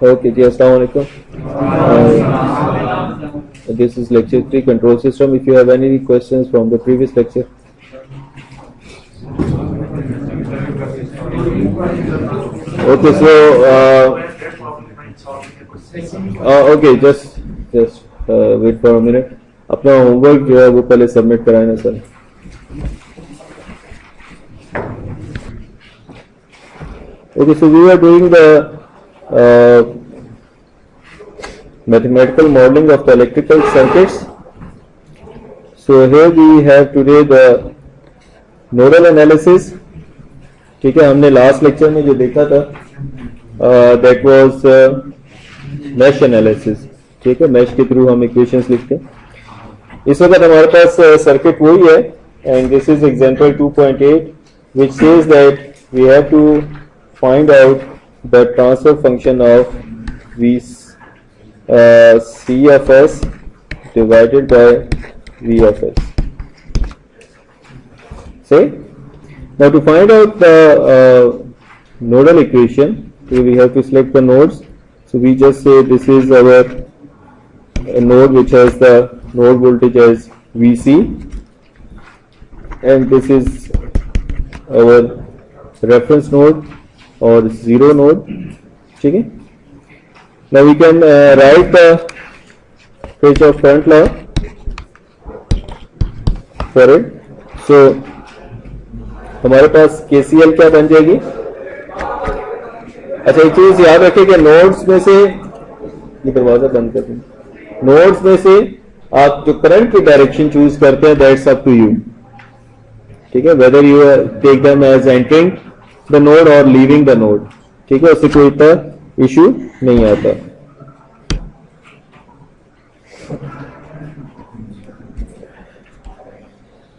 Okay, ji, assalamualaikum. This is lecture 3, control system. If you have any questions from the previous lecture. Okay, so okay, just wait for a minute. अपना homework जो है वो पहले submit कराए ना sir. Okay, so we are doing the mathematical modeling of the electrical circuits. So here we have today the nodal analysis. ठीक है, हमने लास्ट लेक्चर में जो देखा था दैट वाज मैश एनालिसिस. ठीक है, मैश के थ्रू हम इक्वेशंस लिखते हैं. इस वक्त हमारे पास सर्किट वही है and this is example 2.8 which says that we have to find out the transfer function of C of S divided by V of S. See? Now to find out the nodal equation, we have to select the nodes. So we just say this is our node which has the node voltage as VC, and this is our reference node or zero node. ठीक है. Now we can write the Kirchhoff current law for it. So हमारे पास KCL क्या बन जाएगी. अच्छा, एक चीज याद रखें कि नोड्स में से, ये दरवाजा बंद कर दें, नोड्स में से आप जो करंट की डायरेक्शन चूज करते हैं दैट्स अप टू यू. ठीक है, whether you take them as entering the node और लीविंग द नोड. ठीक है, उससे कोई इतना इशू नहीं आता.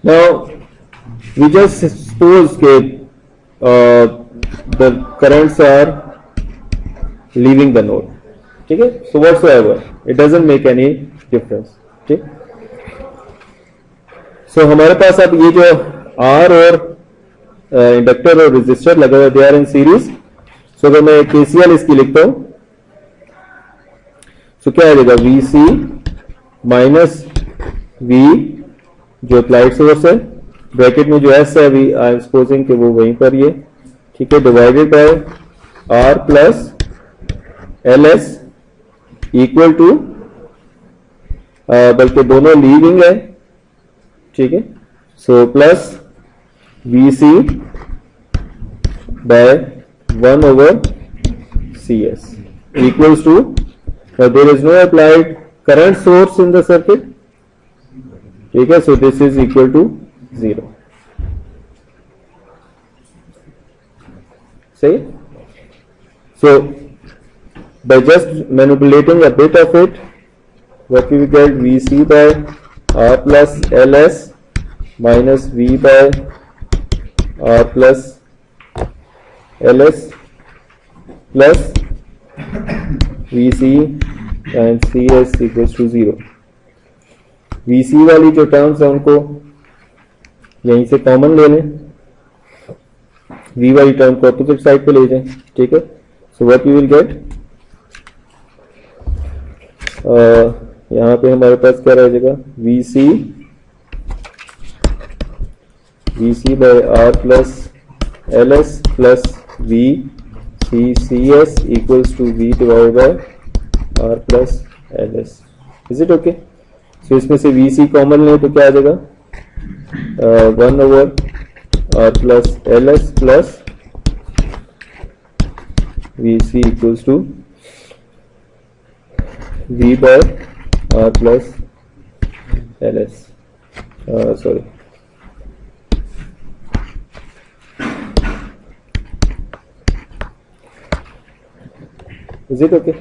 नाउ वी जस्ट सपोज के the currents are leaving the node. ठीक है, so whatsoever it doesn't make any difference. ठीक, सो हमारे पास अब ये जो आर और इंडक्टर और रेजिस्टर लगे हुए, दे आर इन सीरीज. सो अगर मैं केसीएल इसकी लिखता हूं सो क्या आ जाएगा, वीसी माइनस वी जो अप्लाइड सोर्स है, ब्रैकेट में जो एस है अभी आई एम सपोजिंग कि वो वहीं पर ये. ठीक है, divided by R plus L S equal to, बल्कि दोनों लीविंग है. ठीक है, so plus VC by 1 over CS equals to, there is no applied current source in the circuit. ठीक है, so this is equal to 0. See? So by just manipulating a bit of it, what we will get, VC by R plus LS minus V by R plus LS plus VC times CS equals to 0. VC वाली जो terms है उनको यहीं से common ले लें, V वाली term को अपोजिट साइड पे ले जाएं. ठीक है, so what we will get, यहाँ पे हमारे पास क्या रह जाएगा, VC by R plus LS plus CS equals to V divided by R plus LS. Is it okay? So इसमें से VC कॉमन लें तो क्या आ जाएगा, 1 over R plus LS plus VC equals to V by R plus LS. Sorry. Is it okay?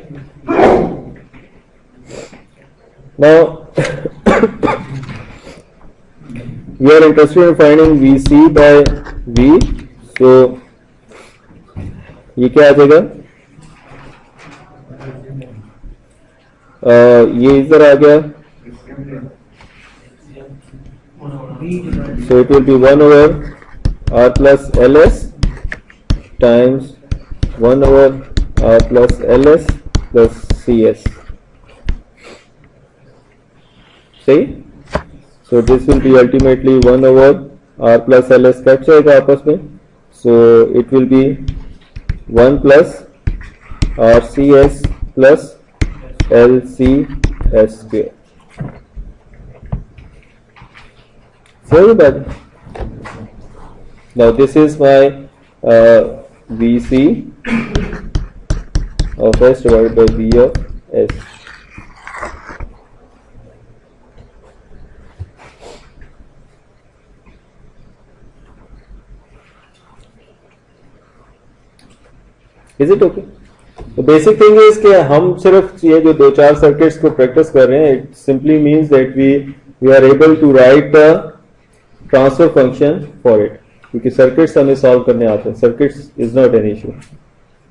Now we are interested in finding VC by V. So ये क्या आ जाएगा, ये इधर आ गया. So it will be 1 over R plus LS times 1 over R plus LS plus CS. सही? So this will be ultimately 1 over R plus LS cut जाएगा आपस में. So it will be 1 plus RCS plus LCS square. So that now this is my VC of S divided by V of S. Is it okay? The basic thing is कि हम सिर्फ ये जो 2-4 circuits को practice कर रहे हैं, it simply means that we are able to write the transfer function for it. क्योंकि सर्किट्स हमें सॉल्व करने आते हैं. Circuits is not an issue.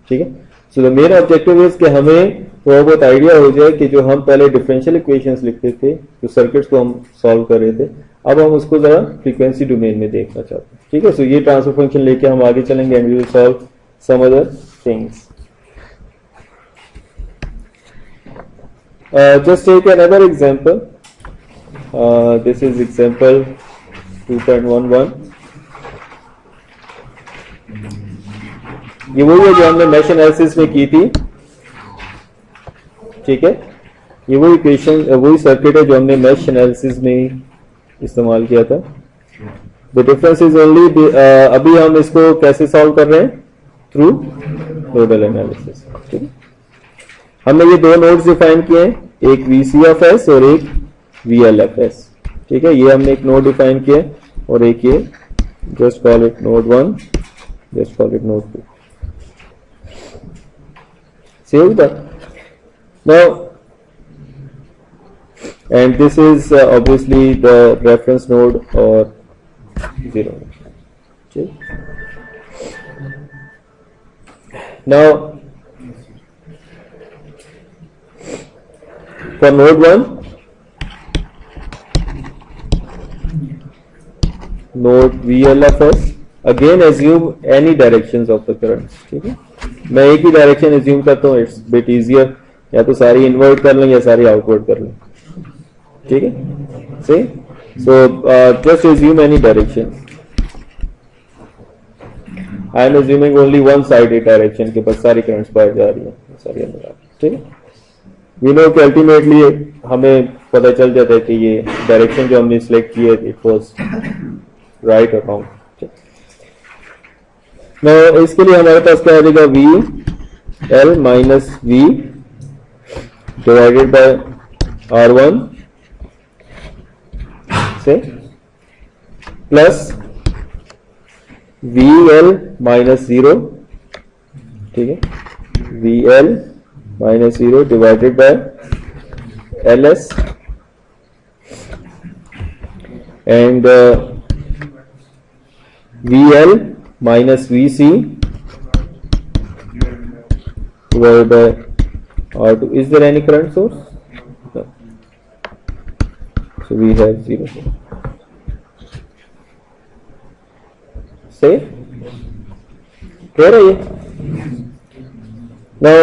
ठीक है. So the main objective is कि हमें थोड़ा बहुत आइडिया हो जाए कि जो हम पहले डिफरेंशियल इक्वेशंस लिखते थे, जो सर्किट्स को हम सॉल्व कर रहे थे, अब हम उसको जरा फ्रीक्वेंसी डोमेन में देखना चाहते हैं. ठीक है. सो ये ट्रांसफर फंक्शन लेके हम आगे चलेंगे and we will solve some other things. Just take another example. This is example 2.11. ये वही है जो हमने मैश एनालिसिस में की थी. ठीक है. ये वही इक्वेशन, वही सर्किट है जो हमने मैश एनालिसिस में इस्तेमाल किया था. द डिफरेंस इज ओनली अभी हम इसको कैसे सॉल्व कर रहे हैं? Through nodal analysis. ठीक है. हमने ये दो नोड्स डिफाइन किए हैं, एक VC ऑफ S और एक VL ऑफ S. ठीक है. ये हमने एक नोड डिफाइन किया और एक ये, just call it node 1, just call it node 2. Save that. Now, and this is obviously the reference node or 0. Okay. Now, for node 1, node VL of S, again assume any directions of the currents. ठीक है. मैं एक ही direction assume करता हूँ. It's bit easier. या तो सारी invert कर लें या सारी आउटवर्ट कर लें. ठीक है. सही. So just assume any direction. I am assuming only one sided direction के पास सारी करंट्स बाहर जा रही हैं, सारी अंदर आ रही है. ठीक है. वी नो कि अल्टीमेटली हमें पता चल जाता है कि ये डायरेक्शन जो हमने सिलेक्ट की है इट वाज राइट और रॉन्ग. Now, इसके लिए हमारे पास क्या आ जाएगा? VL minus V divided by R1 से प्लस VL माइनस 0. ठीक है. VL minus 0 divided by LS and VL minus VC divided by R2. Is there any current source? No. So we have 0. Say? Clear है ये? Now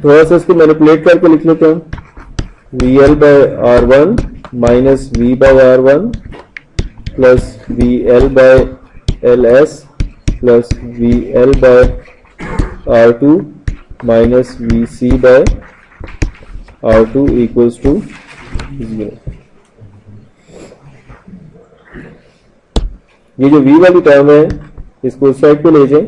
थोड़ा सा इसको manipulate करके लिख लेते हैं. VL by R1 minus V by R1 plus VL by LS plus VL by R2 minus VC by R2 equals to 0. ये जो V वाली टर्म है इसको उस साइड पे ले जाएं.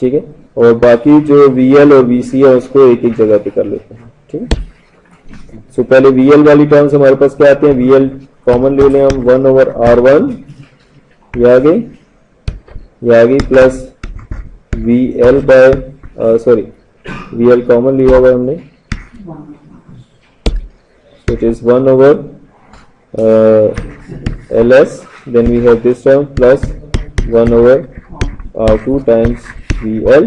ठीक है. और बाकी जो VL और VC है उसको एक एक जगह पे कर लेते हैं. ठीक है. सो पहले VL वाली टर्म्स हमारे पास क्या आते हैं? VL कॉमन ले लें हम 1 over R1 ये आ गई plus VL by sorry VL common लिया हुआ हमने. So it is 1 over LS, then we have this term plus 1 over R2 times VL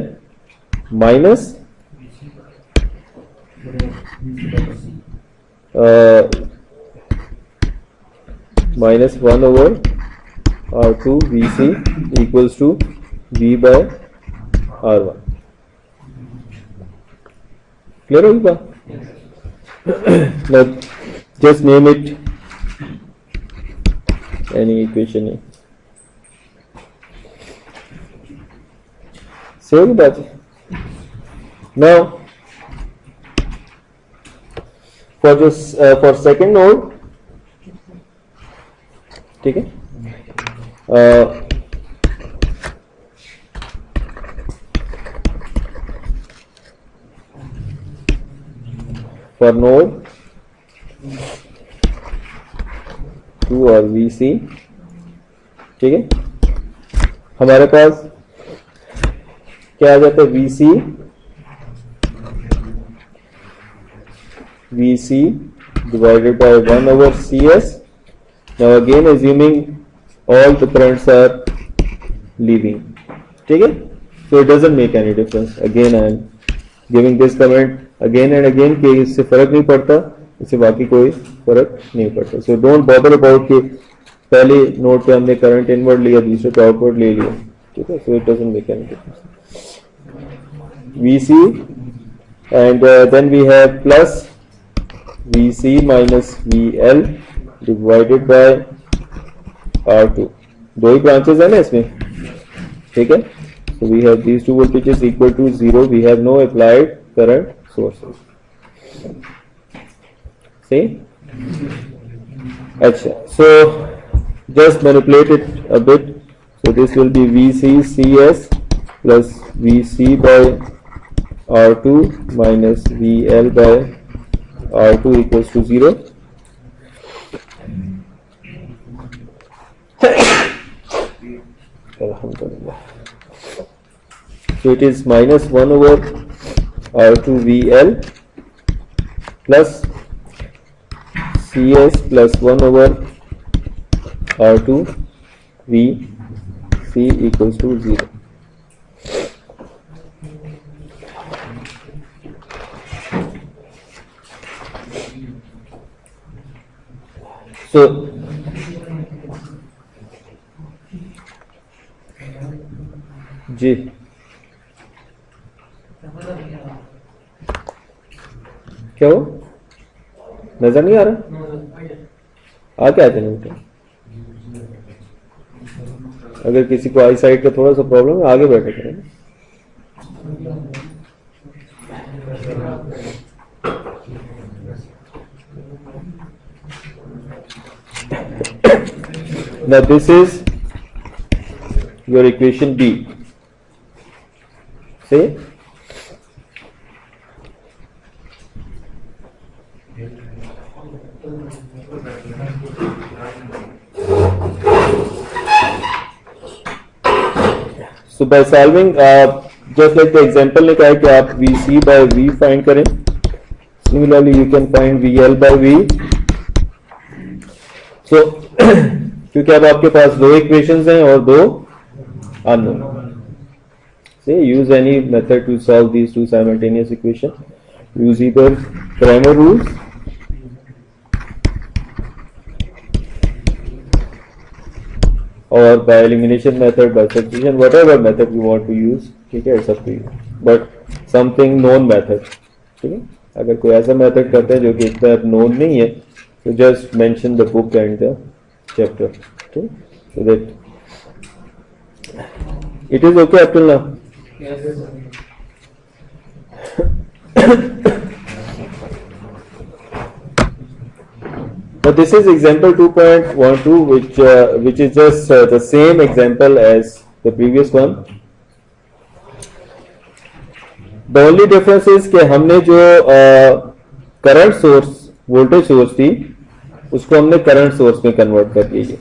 minus minus 1 over R2 VC equals to V by R1. Clear होगी बात? Just name it any equation है, सही होगी बात? Now for second node, ठीक है, for node 2 और VC, ठीक है, हमारे पास क्या आ जाता है? VC divided by 1 over CS. Now again assuming all the currents are leaving, ठीक है, so it doesn't make any difference. Again I am giving this comment again and again कि इससे फर्क नहीं पड़ता, इससे बाकी कोई फर्क नहीं पड़ता. So don't bother about कि पहले नोड पे हमने करंट इनवर्ड लिया, दूसरे पे आउटवर्ड ले लिया, ठीक है, so it doesn't make any difference. VC and then we have plus VC minus VL divided by R2. दो ही ब्रांचेस है ना इसमें, ठीक है, so we have these two voltages equal to 0. We have no applied current sources. See? अच्छा, so just manipulate it a bit. So this will be VC CS plus VC by R2 minus VL by R2 equals to 0. Alhamdulillah. So it is minus 1 over R2 VL plus CS plus 1 over R2 VC equals to 0. So जी क्या हो, नजर नहीं आ रहा? आ क्या नहीं? अगर किसी को आई साइड का थोड़ा सा प्रॉब्लम है आगे बैठे करें. Now this is your equation B. See? So by solving, just like the example ने कहा है कि आप VC by V find करें. Similarly, you can find VL by V. So क्योंकि अब आपके पास दो इक्वेशंस हैं और दो unknown. Say use any method to solve these two simultaneous equations. Use either Cramer rules or by elimination method, by substitution, whatever method you want to use. ठीक है, it's up to you. But something known method. ठीक है, अगर कोई ऐसा method करते हैं जो कि इतना known नहीं है, तो just mention the book and the chapter. Okay, so that it is okay up till now. Yes. But this is example 2.12, which is just the same example as the previous one. The only difference is कि हमने जो current source, voltage source थी, उसको हमने current source में convert कर दिया.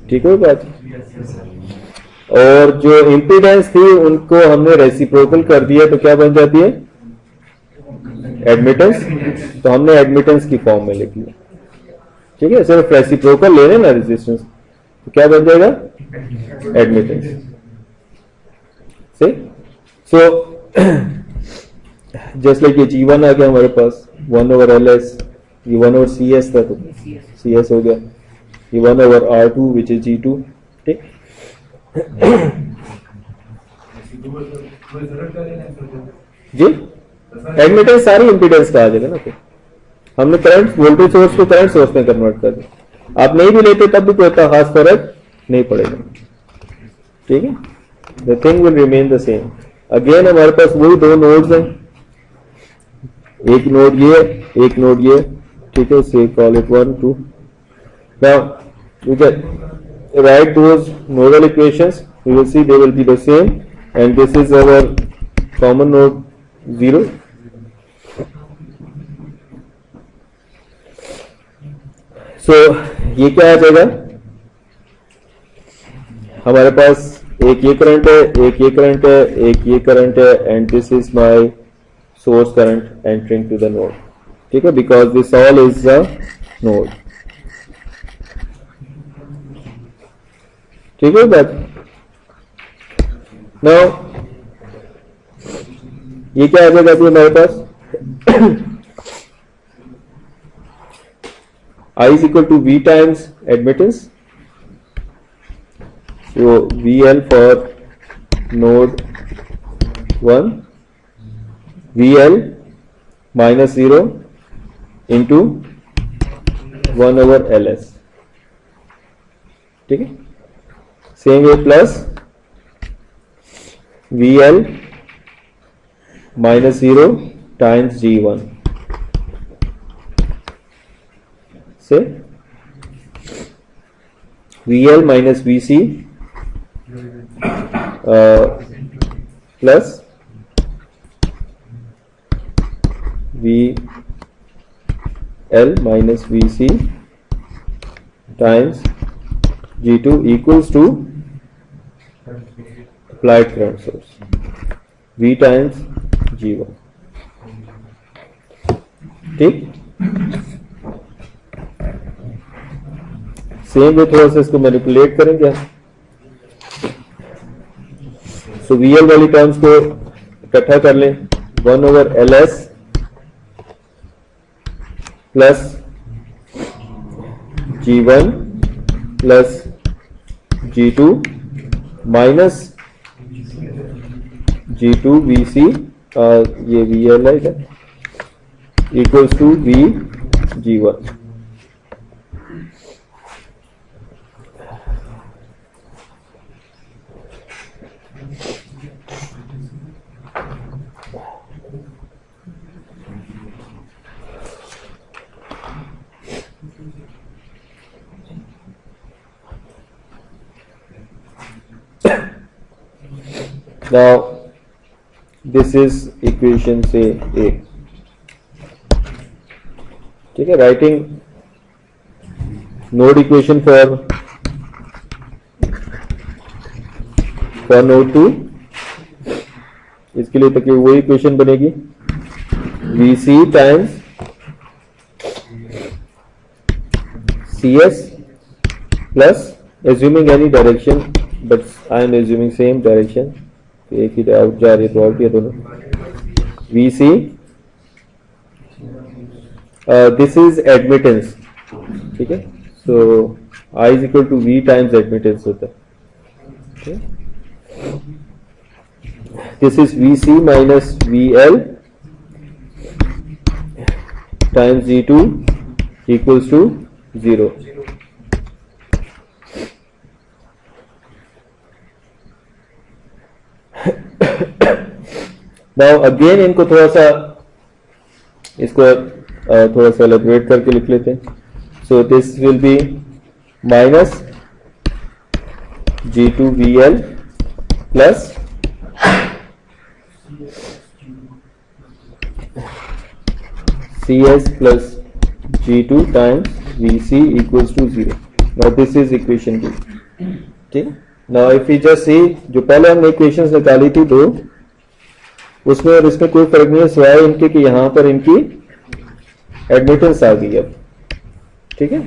ठीक है बात? और जो इम्पीडेंस थी उनको हमने रेसिप्रोकल कर दिया, तो क्या बन जाती है? एडमिटेंस. तो हमने एडमिटेंस की फॉर्म में लिख लिया. ठीक है, सिर्फ रेसिप्रोकल ले लेना रेजिस्टेंस, तो क्या बन जाएगा? एडमिटेंस. सही. सो जस्ट लाइक ये G1 आ गया हमारे पास 1 over LS, ये 1 over CS था तो CS हो गया, ये 1 over R2 which is G2. ठीक. जी एडमिटेंस सारी इंपीडेंस का आ जाएगा ना, फिर हमने करंट वोल्टेज सोर्स को करंट सोर्स में कन्वर्ट कर दिया। आप नहीं भी लेते तब भी कोई इतना खास फर्क नहीं पड़ेगा, ठीक है। The thing will remain the same. Again हमारे पास वही दो नोड्स हैं, एक नोड ये एक नोड ये, ठीक है। Say call it 1 2। Now we can write those nodal equations. We will see they will be the same, and this is our common node 0. So ये क्या आ जाएगा, हमारे पास एक ये करंट है, एक ये करंट है, एक ये करंट है, and this is my source current entering to the node, ठीक है, because this all is the node, ठीक है बात। नाउ ये क्या आ जाएगा अभी हमारे पास I is equal to V times admittance. So VL for node 1, VL minus 0 into 1 over LS, ठीक है। Same way plus VL minus 0 times G1 से VL minus VC plus VL minus VC times G2 equals to applied current source V times G1, ठीक। Same way थोड़ा सा इसको manipulate करेंगे। सो VL वाली terms को इकट्ठा कर लें, 1 over LS plus G1 plus G2 minus G2 VC, ये VL है equals to V G1। Now this is equation say A, ठीक है। Writing node equation for node 2, इसके लिए तक वही इक्वेशन बनेगी VC times CS plus assuming any direction, but I am assuming same direction, एक ही आउट जा रही है तो आउट किया दोनों, VC दिस इज एडमिटेंस, ठीक है। So I is equal to V times admittance होता है, this is VC minus VL times G2 equals to 0। Now again इनको थोड़ा सा इसको थोड़ा सा एलेबरेट करके लिख लेते हैं। So this will be minus G2 VL plus CS plus G2 times VC equals to 0। Now this is equation 2, ठीक। Now if you just see, जो पहले हमने इक्वेशंस निकाली थी दो, उसमें और इसमें कोई फर्क नहीं है सिवाय इनके कि यहां पर इनकी एडमिटेंस आ गई अब, ठीक है।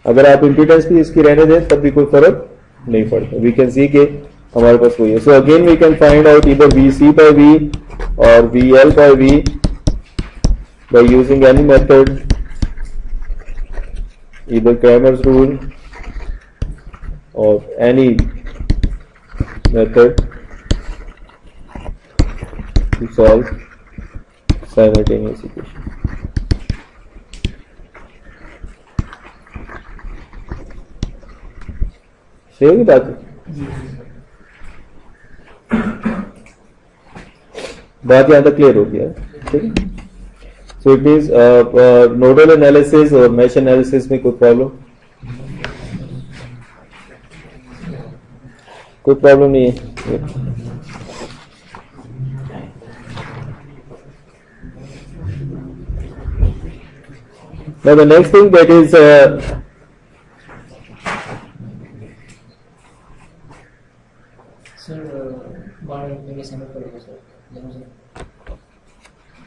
अगर आप इंपीडेंस भी इसकी रहने दें तब भी कोई फर्क नहीं पड़ता। वी कैन सी के हमारे पास वही है। So again we can find out either VC by V और VL by V by using any method, either Cramer's rule or any method to solve simultaneous equation. सही होगी बात? बात यहाँ तक क्लियर हो गया, ठीक है? So it means nodal analysis और मैश एनालिसिस में कोई प्रॉब्लम? कोई प्रॉब्लम नहीं है. Now the next thing that is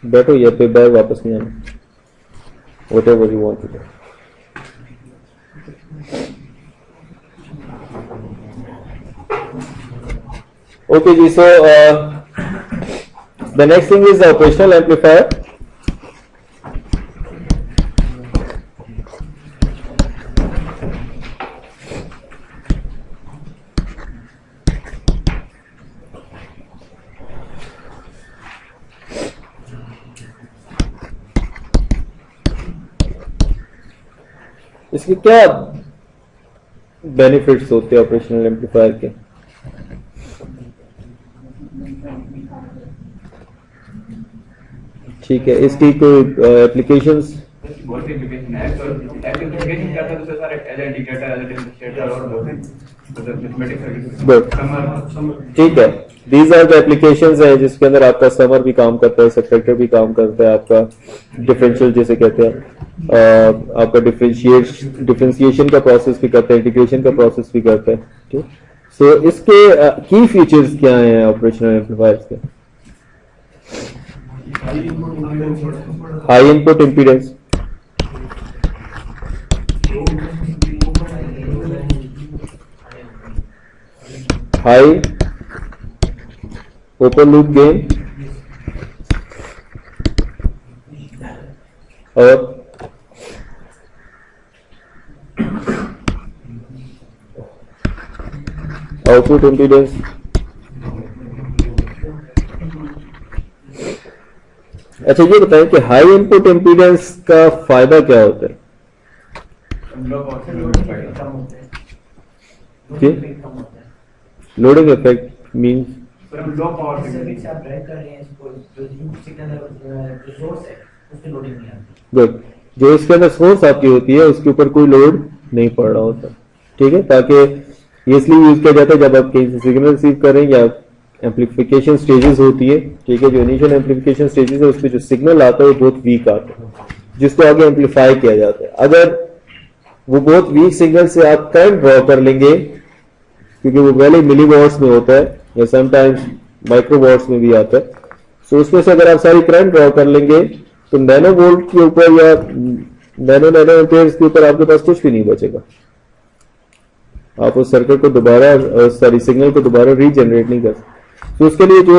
बैठो या फिर बैग वापस नहीं आना. Whatever you want to do. Okay ji, so the next thing is the operational amplifier. इसके क्या बेनिफिट्स होते हैं ऑपरेशनल एम्पलीफायर के? ठीक है, इसकी कोई एप्लीकेशंस? बहुत सी एप्लीकेशन है. तो एप्लीकेशन क्या था, दूसरे सारे एज इंडिकेटर, एज डेमोंस्ट्रेटर और बहुत है मैथमेटिक्स सर्किट. गुड, ठीक है. दीज आर द एप्लीकेशंस है जिसके अंदर आपका समर भी काम करता है, सबट्रैक्टर भी काम करता है, आपका डिफरेंशियल जिसे कहते हैं, आपका डिफरेंशिएशन का प्रोसेस भी करता है, इंटीग्रेशन का प्रोसेस भी करता है. ठीक. सो इसके की फीचर्स क्या हैं ऑपरेशनल एम्पलीफायर्स के? High input impedance, high open loop gain और आउटपुट इम्पीडेंस. अच्छा ये बताएं कि हाई इनपुट इम्पीडेंस का फायदा क्या होता है? जी, loading effect means low power good. जो इसके अंदर सोर्स आपकी होती है उसके ऊपर कोई लोड नहीं पड़ रहा होता. ठीक है, ताकि ये इसलिए यूज किया जाता है जब आप कहीं से सिग्नल रिसीव करें या एम्पलीफिकेशन स्टेजेस होती है. ठीक है, जो इनिशियल एम्पलीफिकेशन स्टेजेस है उसमें जो सिग्नल आता है वो बहुत वीक आता है, जिसको आगे एम्पलीफाई किया जाता है. अगर वो बहुत वीक सिग्नल से आप करंट ड्रॉ कर लेंगे, क्योंकि वो पहले मिली वॉट्स में होता है या समटाइम्स माइक्रो वॉट्स में भी आता है, सो उसमें से अगर आप सारी करंट ड्रॉ कर लेंगे तो नैनो वोल्ट के ऊपर या नैनो एम्पियर्स के ऊपर आपके पास कुछ भी नहीं बचेगा. आप उस सर्किट को दोबारा सारी सिग्नल को दोबारा रीजनरेट नहीं कर सकते. तो उसके लिए जो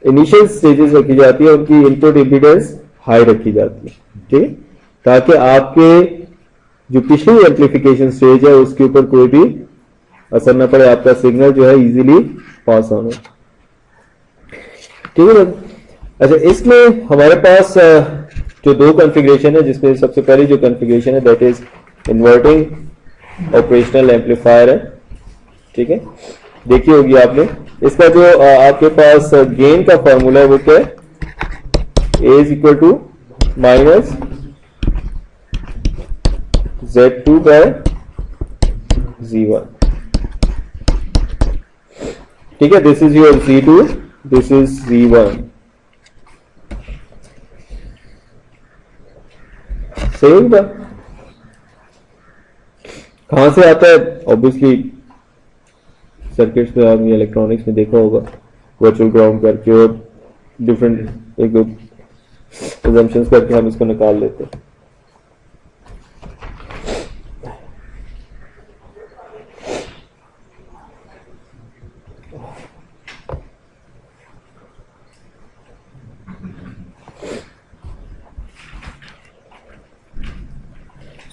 इनिशियल स्टेजेस रखी जाती है उनकी इनपुट इम्पीडेंस हाई रखी जाती है. ठीक, ताकि आपके जो पिछली एम्पलीफिकेशन स्टेज है उसके ऊपर कोई भी असर न पड़े, आपका सिग्नल जो है इजीली पास ऑन हो. ठीक है. अच्छा, इसमें हमारे पास जो दो कॉन्फ़िगरेशन है, जिसमें सबसे पहली जो कॉन्फ़िगरेशन है that is inverting operational amplifier है. ठीक है, देखी होगी आपने. इसका जो आपके पास गेन का फॉर्मूला है वो क्या है? A is equal to minus Z2 by Z1. ठीक है, this is your Z2, this is Z1. सही होगा? कहां से आता है? ऑब्वियसली सर्किट्स में आपने इलेक्ट्रॉनिक्स में देखा होगा, वर्चुअल ग्राउंड करके और डिफरेंट एक दो assumptions करके हम इसको निकाल लेते हैं.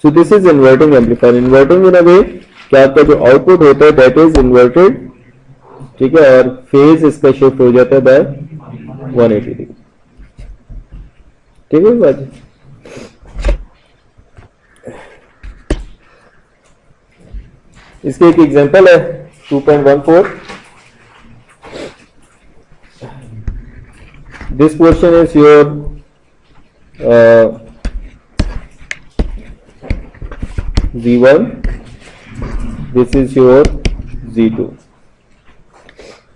So this is inverting amplifier. Inverting in a way कि आपका जो आउटपुट होता है दैट इज इन्वर्टेड. ठीक है, और फेज इसका शिफ्ट हो जाता है बाय 180 डिग्री। ठीक है बाजी। इसके एक एग्जांपल है 2.14। This question is your Z1, this is your Z2,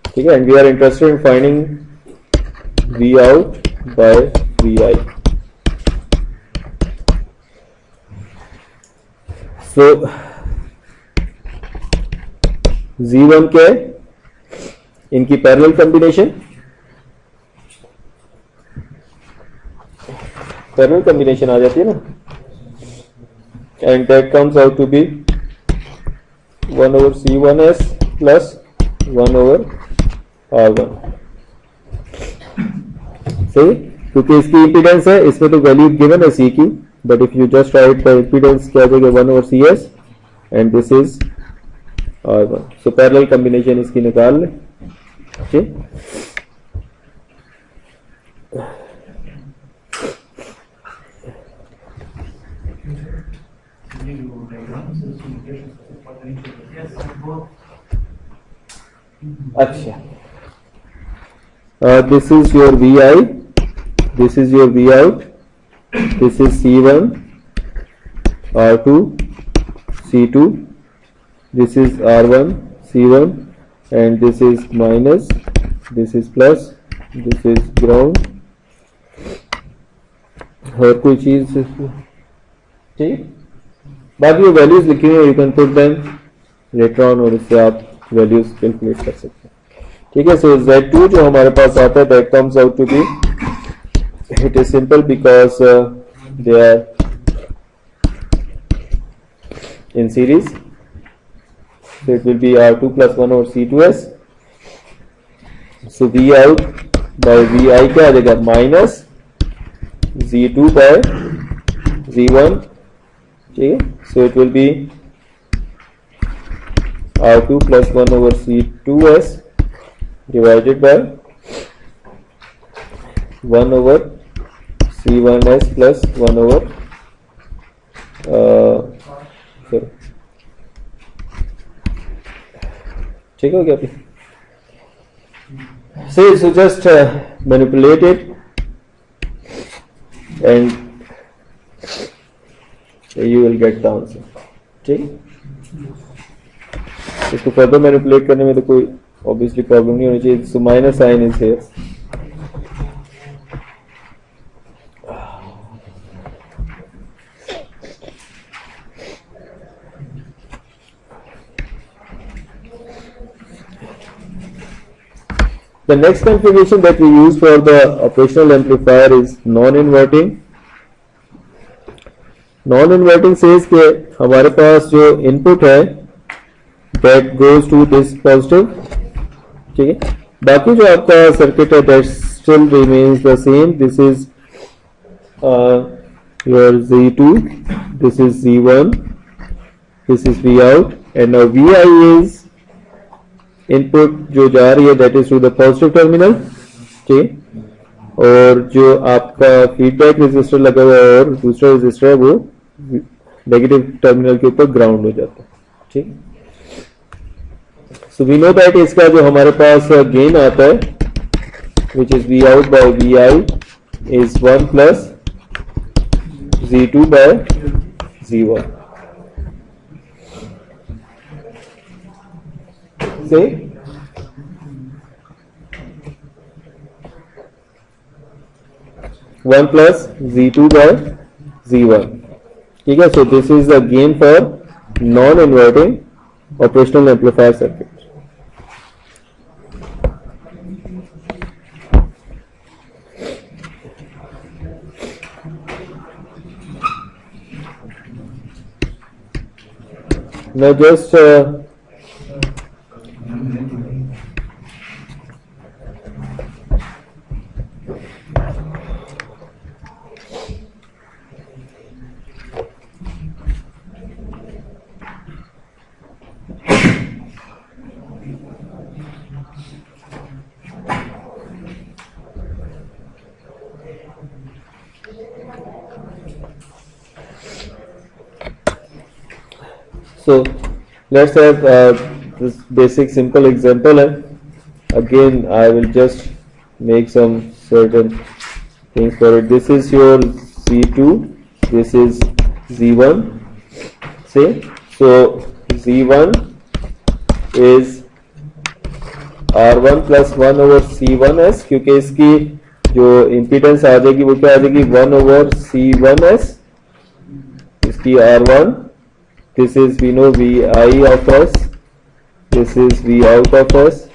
ठीक है, and we are interested in finding V out by Vi. So Z1 क्या है, इनकी पैरेलल कॉम्बिनेशन, आ जाती है ना, and that comes out to be 1 over C1s plus 1 over R1। सही, क्योंकि इसकी इम्पीडेंस है, इसमें तो वैल्यू गिवन है C की, but if you just right the impedance क्या आ जाएगा 1 over CS and this is R1। So parallel combination इसकी निकाल ले। ठीक, अच्छा, this is your Vi, this is your V out, this is C1, R2, C2, this is R1, C1, and this is minus, this is plus, this is ground। और कोई चीज ठीक, बाकी वैल्यूज लिखी हुई, you can put them later on, और इससे आप वैल्यूज कैलकुलेट कर सकते हैं। ठीक है, सो Z2 जो हमारे पास आता है, that comes out to be, it is simple because they are in series, so it will be R2 plus 1 over C2s। so V out by Vi क्या आ जाएगा, माइनस Z2 by Z1। ठीक है, so it will be R2 plus 1 over C2s divided by 1 over C1s plus 1 over sorry, ठीक हो गया अभी। So just manipulate it and you will get the answer। ठीक, इसको फर्दर मैनिपुलेट करने में तो कोई ऑब्वियसली प्रॉब्लम नहीं होनी चाहिए। So minus sign is here. The next configuration that we use for the operational amplifier is non-inverting। Non-inverting says कि हमारे पास जो इनपुट है that goes to this positive। ठीक है, बाकी जो आपका सर्किट है that still remains the same। This is your Z2, this is Z1, this is V out, and now Vi is input जो जा रही है that is to the positive terminal. ठीक, और जो आपका फीडबैक रेजिस्टर लगा हुआ है और दूसरा रेजिस्टर है वो नेगेटिव टर्मिनल के ऊपर ग्राउंड हो जाता है। ठीक, सो वी नो दैट इसका जो हमारे पास गेन आता है which is V out by Vi is 1 plus Z2 by Z1। से 1 plus Z2 by Z1। ठीक है, so this is the gain for non inverting operational amplifier circuit. मैं just So let's have this basic simple example, and again I will just make some certain things for it. This is your Z2, this is Z1, say, so Z1 is R1 plus 1 over C1S, क्योंकि इसकी जो impedance आ जाएगी वो क्या आ जाएगी 1 over C1S, इसकी R1, this is we know VI of S, this is V out of S,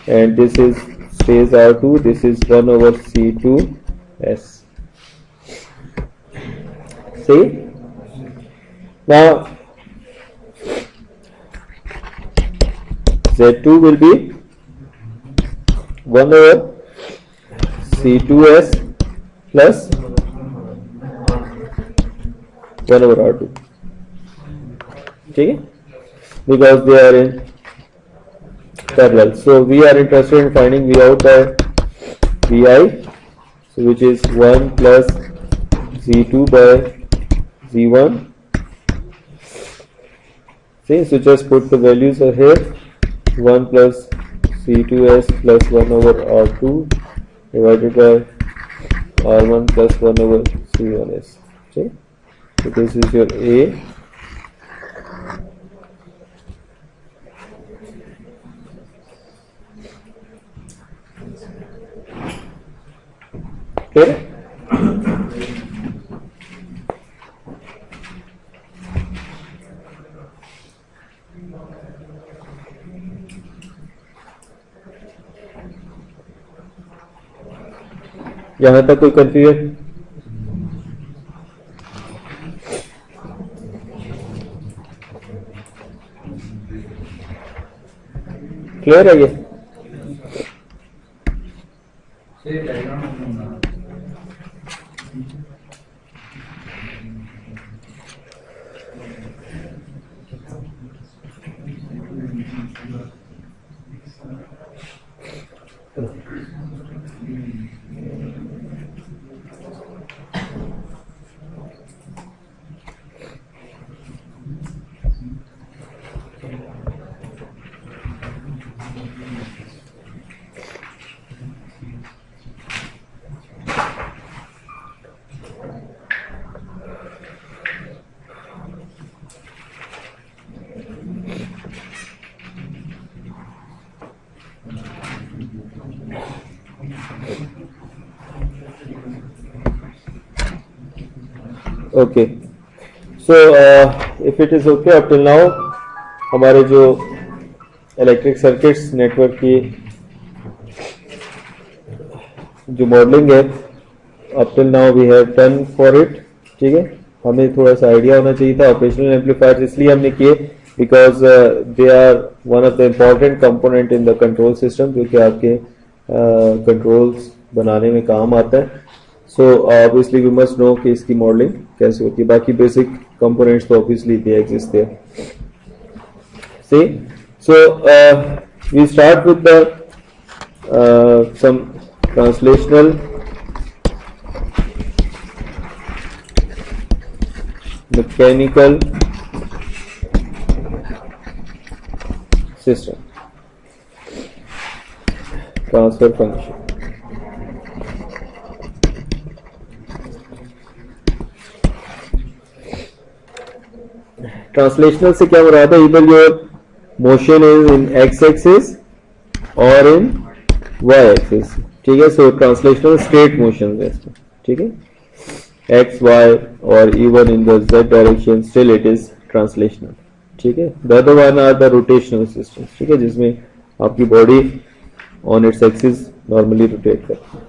and this is stays R2, this is 1 over C2S. See? Now Z2 will be 1 over C2S plus 1 over R2. Okay? Because they are in parallel. So we are interested in finding V out by VI, so which is 1 plus Z2 by Z1. See, so just put the values are here. 1 plus C2S plus 1 over R2 divided by R1 plus 1 over C1S. Okay? So this is your A. Okay? यहां तक कोई confusion? Clear है ये? Okay, so if it is okay up till now, हमारे जो electric circuits network की जो modelling है up till now we have done for it. ठीक है, हमें थोड़ा सा आइडिया होना चाहिए था ऑपरेशनल एम्पलीफायर्स इसलिए हमने किए because they are one of the important component in the control system, जो कि आपके कंट्रोल्स बनाने में काम आता है. So obviously we must know कि इसकी मॉडलिंग कैसे होती है. बाकी बेसिक कंपोनेंट्स तो obviously they exist there. See so we start with the some translational mechanical system transfer function. Translational से क्या मुराद है? इधर your motion is in X axis और इन वाई एक्सिस. ठीक है, सो ट्रांसलेशनल स्ट्रेट मोशन है इसमें. ठीक है, x, y or even in the z direction, still it is translational. ठीक है, the other one are the rotational systems. ठीक है, जिसमें आपकी body on its axis normally rotate करती है.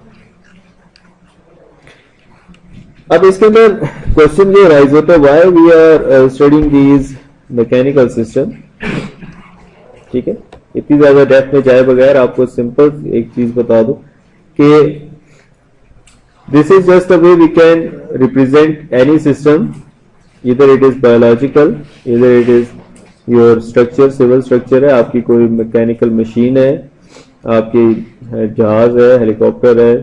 अब इसके अंदर क्वेश्चन ये राइज होता है why we are studying these mechanical system. ठीक है, इतनी ज्यादा डेप्थ में जाए बगैर आपको सिंपल एक चीज बता दूं कि this is just a way we can represent any system, either it is biological, either it is your structure, civil structure है, आपकी कोई मैकेनिकल मशीन है, आपकी जहाज है, हेलीकॉप्टर है,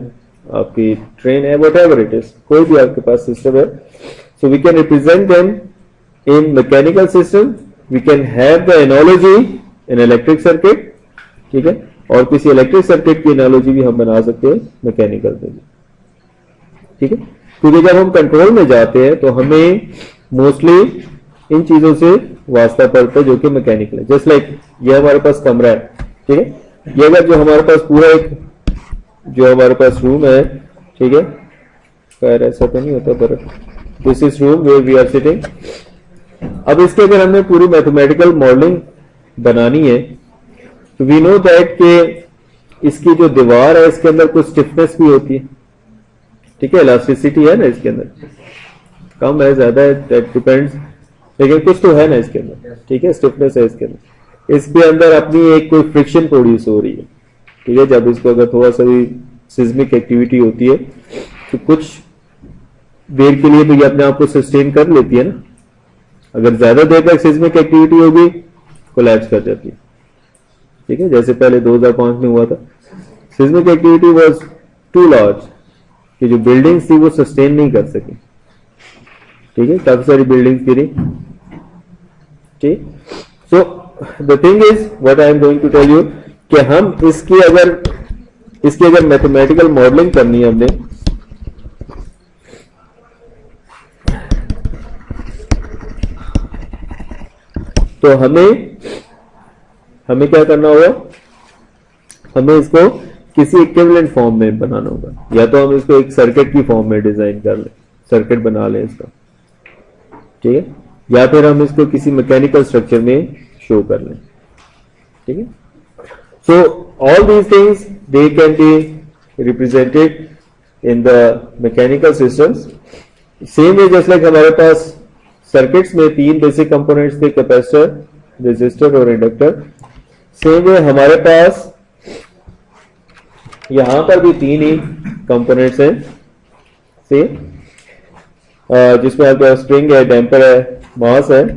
आपकी ट्रेन है, whatever it is, कोई भी आपके पास सिस्टम है. So we can represent them in mechanical system we can have the analogy in electric circuit, ठीक है, और किसी इलेक्ट्रिक सर्किट की एनालॉजी भी हम बना सकते हैं मैकेनिकल में भी, ठीक है। क्योंकि जब हम कंट्रोल में जाते हैं तो हमें मोस्टली इन चीजों से वास्ता पड़ता है जो कि मैकेनिकल है। जस्ट लाइक ये हमारे पास कमरा है, ठीक है, ये अगर जो हमारे पास पूरा एक जो हमारे पास रूम है, ठीक है, खैर ऐसा तो नहीं होता पर this is room where we are sitting. अब इसके अगर हमने पूरी मैथमेटिकल मॉडलिंग बनानी है तो वी नो दैट के इसकी जो दीवार है इसके अंदर कुछ स्टिफनेस भी होती है, ठीक है, इलास्टिसिटी है ना इसके अंदर, कम है ज्यादा है दैट डिपेंड्स, लेकिन कुछ तो है ना इसके अंदर, ठीक है, स्टिफनेस है इसके अंदर। इसके अंदर अपनी एक कोई फ्रिक्शन प्रोड्यूस हो रही है, ठीक है, जब इसको अगर थोड़ा सा भी सिस्मिक एक्टिविटी होती है तो कुछ देर के लिए तो ये अपने आप को सस्टेन कर लेती है ना, अगर ज्यादा देर तक सिस्मिक एक्टिविटी होगी कोलैप्स कर जाती है, ठीक है, जैसे पहले 2005 में हुआ था। Seismic activity was too large कि जो बिल्डिंग्स थी वो सस्टेन नहीं कर सकी, ठीक है, काफी सारी बिल्डिंग्स गिरी, ठीक। So the thing is what I am going to tell you कि हम इसकी अगर मैथमेटिकल मॉडलिंग करनी है हमने, तो हमें क्या करना होगा, हमें इसको किसी इक्विवेलेंट फॉर्म में बनाना होगा, या तो हम इसको एक सर्किट की फॉर्म में डिजाइन कर लें, सर्किट बना लें इसका, ठीक है, या फिर हम इसको किसी मैकेनिकल स्ट्रक्चर में शो कर लें, ठीक है। So all these things they can be represented in the mechanical systems. Same way जैसे लाइक हमारे पास सर्किट्स में 3 बेसिक कंपोनेंट्स थे, कैपेसिटर, रेजिस्टर और इंडक्टर। सेम वे हमारे पास यहां पर भी 3 ही कंपोनेंट्स हैं सेम, जिसमें आपके पास स्प्रिंग है, डैम्पर है, मास है,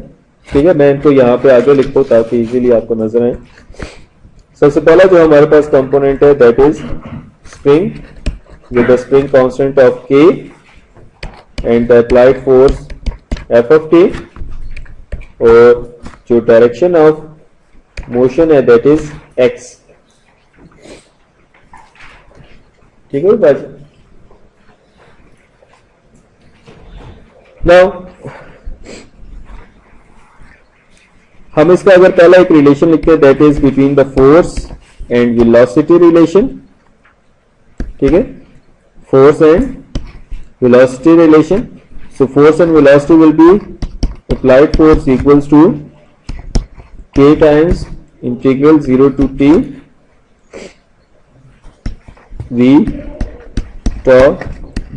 ठीक है। मैं इनको यहां पे आगे लिखता हूं ताकि इजीली आपको नजर आए। सबसे पहला जो हमारे पास कंपोनेंट है that is spring with the spring constant of K and the applied force F of T, और जो डायरेक्शन ऑफ मोशन है दैट इज X, ठीक है बात। नाउ हम इसका अगर पहला एक रिलेशन लिखते हैं that is between the force and velocity relation, ठीक है, force and velocity relation. So force and velocity will be applied force equals to K times integral 0 to T V tau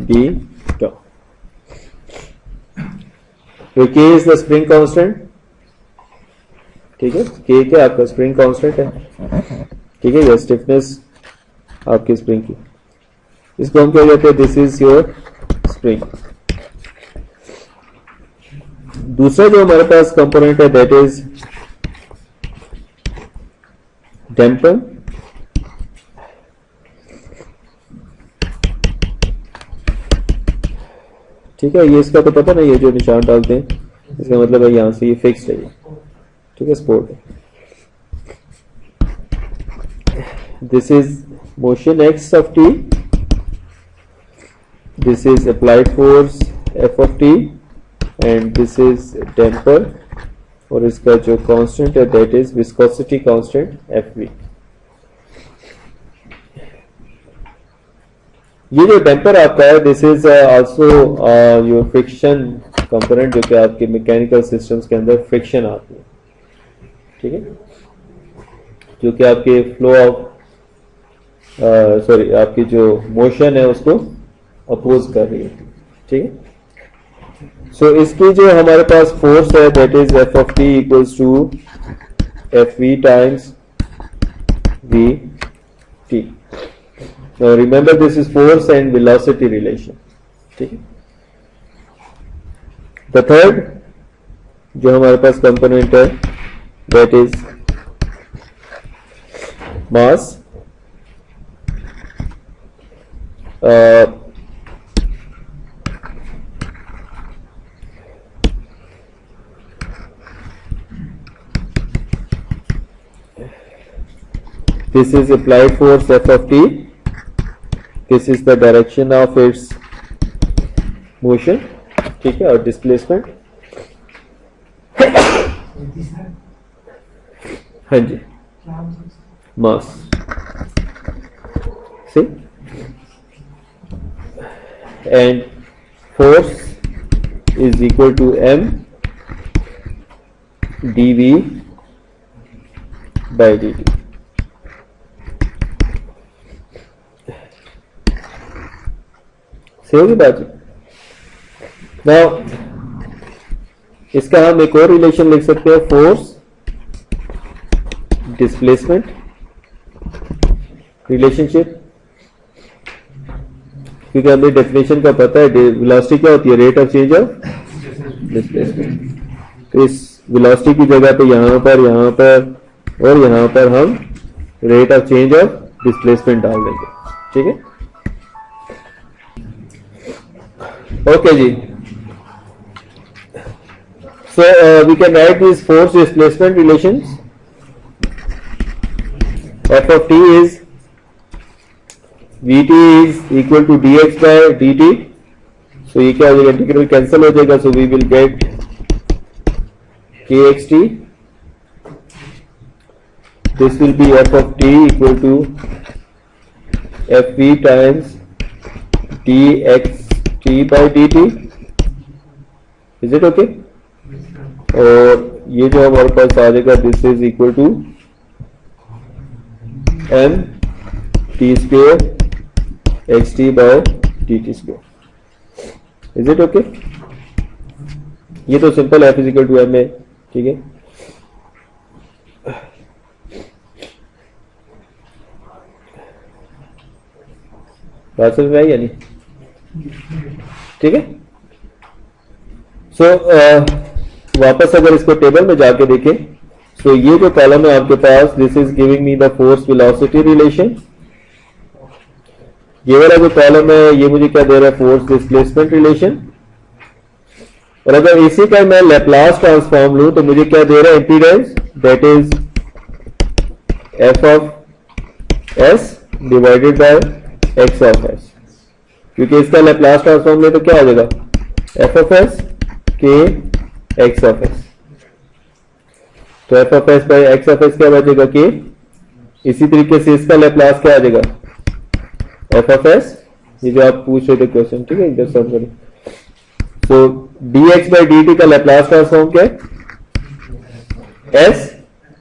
d tau. तो K is the spring constant, ठीक है, K क्या आपका spring constant है, ठीक है, या stiffness आपकी स्प्रिंग की, इसको हम क्या कहते हैं, दिस इज योर स्प्रिंग। दूसरा जो हमारे पास कंपोनेंट है दैट इज डैम्पर, ठीक है, ये इसका तो पता नहीं, ये जो निशान डालते हैं इसका मतलब है यहां से ये फिक्स्ड है, ठीक है, सपोर्ट है। This is motion X of T, this is applied force F of T and this is damper, और इसका जो कांस्टेंट है that is viscosity constant Fv। ये जो डैम्पर आपका है this is also your friction component, जो कि आपके मैकेनिकल सिस्टम्स के अंदर फ्रिक्शन आती है, ठीक है, जो कि आपके फ्लो ऑफ आपकी जो मोशन है उसको अपोज कर रही है, ठीक है। सो इसकी जो हमारे पास फोर्स है that is F of T equals to Fv times Vt। Now remember this is force and velocity relation, ठीक है। The third जो हमारे पास कंपोनेंट है that is mass. This is applied force F of t. This is the direction of its motion. ठीक है, और displacement. हाँ जी, mass. See, and force is equal to m dv by dt. सही होगी बात। नाउ इसका हम एक और रिलेशन लिख सकते हैं, फोर्स डिस्प्लेसमेंट रिलेशनशिप, क्योंकि हमें डेफिनेशन का पता है वेलोसिटी क्या होती है, rate of change of displacement. तो इस वेलोसिटी की जगह पे यहां पर और यहां पर हम rate of change of displacement डाल देंगे। ठीक है, ओके जी। So we can write these force displacement relations. F of t is Vt is equal to dx by dt. So ये क्या हो जाएगा, इंटीग्रल कैंसिल हो जाएगा, so we will get kxt. This will be f of t equal to fv times dxt by dt. Is it okay? और ये जो हमारे पास आ जाएगा, this is equal to m t square x t by t t square. Is it okay? ये तो simple f is equal to m है। ठीक है, बात समझ में आई या नहीं? ठीक है, सो वापस अगर इसको टेबल में जाके देखें, तो ये जो कॉलम है आपके पास, this is giving me the force velocity relation. ये वाला जो कॉलम है ये मुझे क्या दे रहा है, फोर्स डिस्प्लेसमेंट रिलेशन। और अगर इसी का मैं लैप्लास ट्रांसफॉर्म लूं तो मुझे क्या दे रहा है, impedance, that is F of S divided by x of S. क्योंकि इसका लैप्लास ट्रांसफॉर्म ले तो क्या आ जाएगा, एफ ऑफ एस के एक्स ऑफ एस। तो F of S by x of S क्या बचेगा, के। इसी तरीके से इसका लैप्लास क्या आ जाएगा, एफ ऑफ एस, ये जो आप पूछ रहे थे क्वेश्चन। ठीक है, इधर सॉल्व करें। तो D X by D T का लैप्लास ट्रांसफॉर्म क्या है, S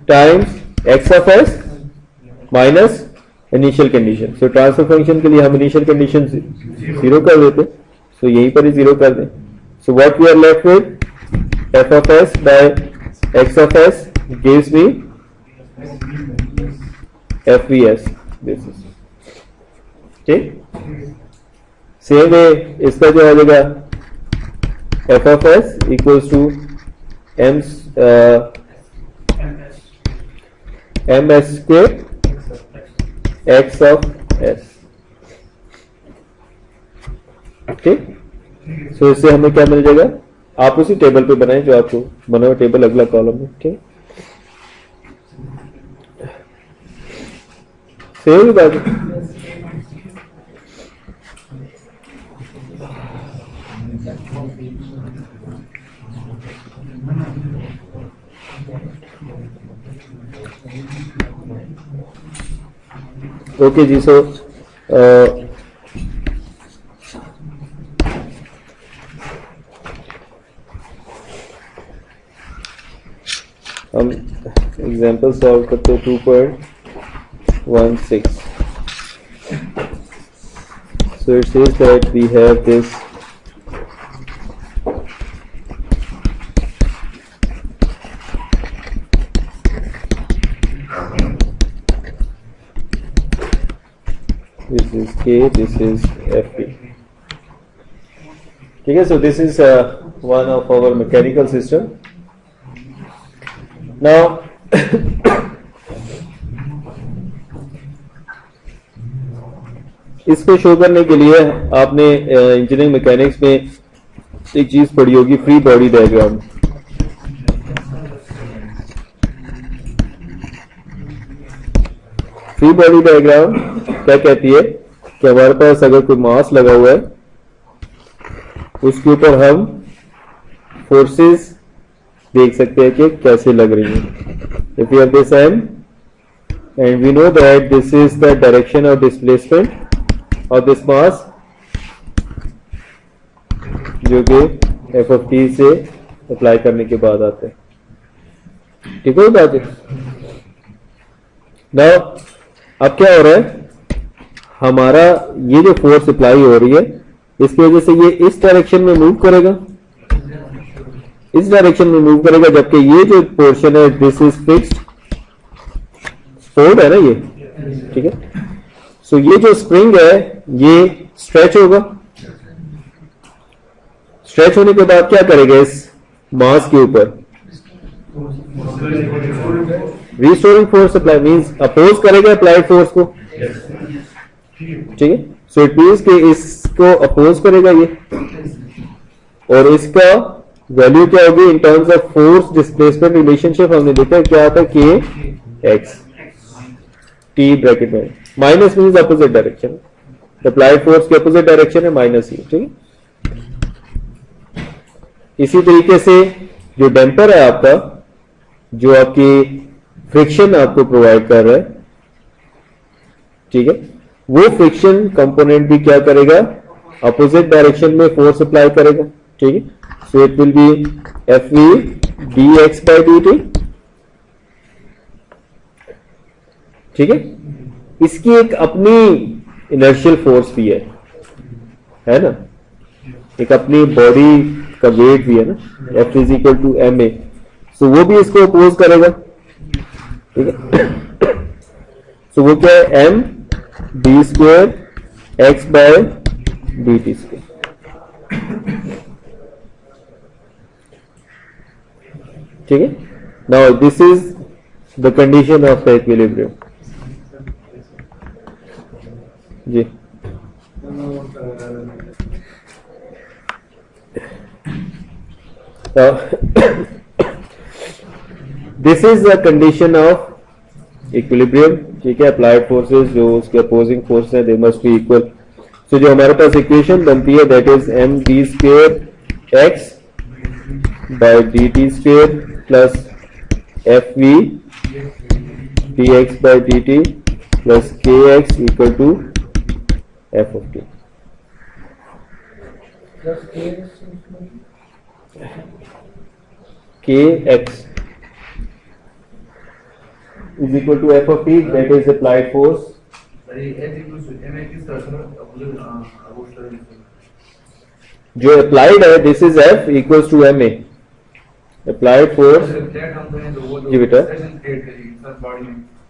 times x of S minus initial condition. So transfer function के लिए हम इनिशियल कंडीशन जीरो कर देते, सो यहीं पर ही जीरो कर दें। So what we are left with, f of s by x of s gives me fvs. This is ठीक। सेम वे इसका जो आ जाएगा, f of s equals to ms square x of s। ठीक, सो इससे हमें क्या मिल जाएगा, आप उसी टेबल पे बनाएं जो आपको बना हुआ टेबल अगला कॉलम में। ठीक, सही बात है। ओके जी, सो हम एग्जाम्पल सॉल्व करते हैं 2.16. So it says that we have this is K, this is FP. ठीक है, so this is one of our mechanical system. Now इसको शो करने के लिए आपने इंजीनियरिंग मैकेनिक्स में एक चीज पढ़ी होगी, free body diagram. Free body diagram क्या कहती है कि हमारे पास अगर कोई मास लगा हुआ है उसके ऊपर हम फोर्सेस देख सकते हैं कि कैसे लग रही है। If you have this M and we know that this is the direction of displacement of this mass जो कि f of t से अप्लाई करने के बाद आते हैं। ठीक है बात है। Now अब क्या हो रहा है, हमारा ये जो फोर्स अप्लाई हो रही है इसकी वजह से ये इस डायरेक्शन में मूव करेगा, इस डायरेक्शन में मूव करेगा, जबकि ये जो पोर्शन है दिस इज फिक्स्ड फोल्ड है ना ये। ठीक है, सो ये जो स्प्रिंग है ये स्ट्रेच होगा, स्ट्रेच होने के बाद क्या करेगा इस मास के ऊपर, restoring force apply means oppose करेगा अप्लाइड फोर्स को। ठीक है, सो इट मींस कि इसको अपोज करेगा ये, और इसका वैल्यू क्या होगी in terms of force displacement relationship हमने देखा क्या आता है के एक्स टी ब्रैकेट में, minus means opposite direction, applied force के अपोजिट डायरेक्शन है माइनस ही। ठीक है, इसी तरीके से जो डैम्पर है आपका, जो आपकी फ्रिक्शन आपको प्रोवाइड कर रहा है, ठीक है, वो फ्रिक्शन कंपोनेंट भी क्या करेगा, अपोजिट डायरेक्शन में फोर्स अप्लाई करेगा। ठीक है, so it will be F V D X by D T. ठीक है, इसकी एक अपनी इनर्शियल फोर्स भी है ना, एक अपनी बॉडी का वेट भी है ना, F is equal to M A, so वो भी इसको अपोज करेगा। ठीक है, सो वो क्या है, M D square X by D T square. ठीक है, now this is the condition of the equilibrium. जी this is the condition of equilibrium. ठीक है, अप्लाइड फोर्सेस जो उसके अपोजिंग फोर्स है दे मस्ट बी इक्वल। सो जो हमारे पास इक्वेशन बनती है that is M D square X by D T square plus F V D X by D T plus K X equal to F of T. K X is equal to f of t, that is applied force. जो applied है this is f equals to ma, applied force। जी बेटा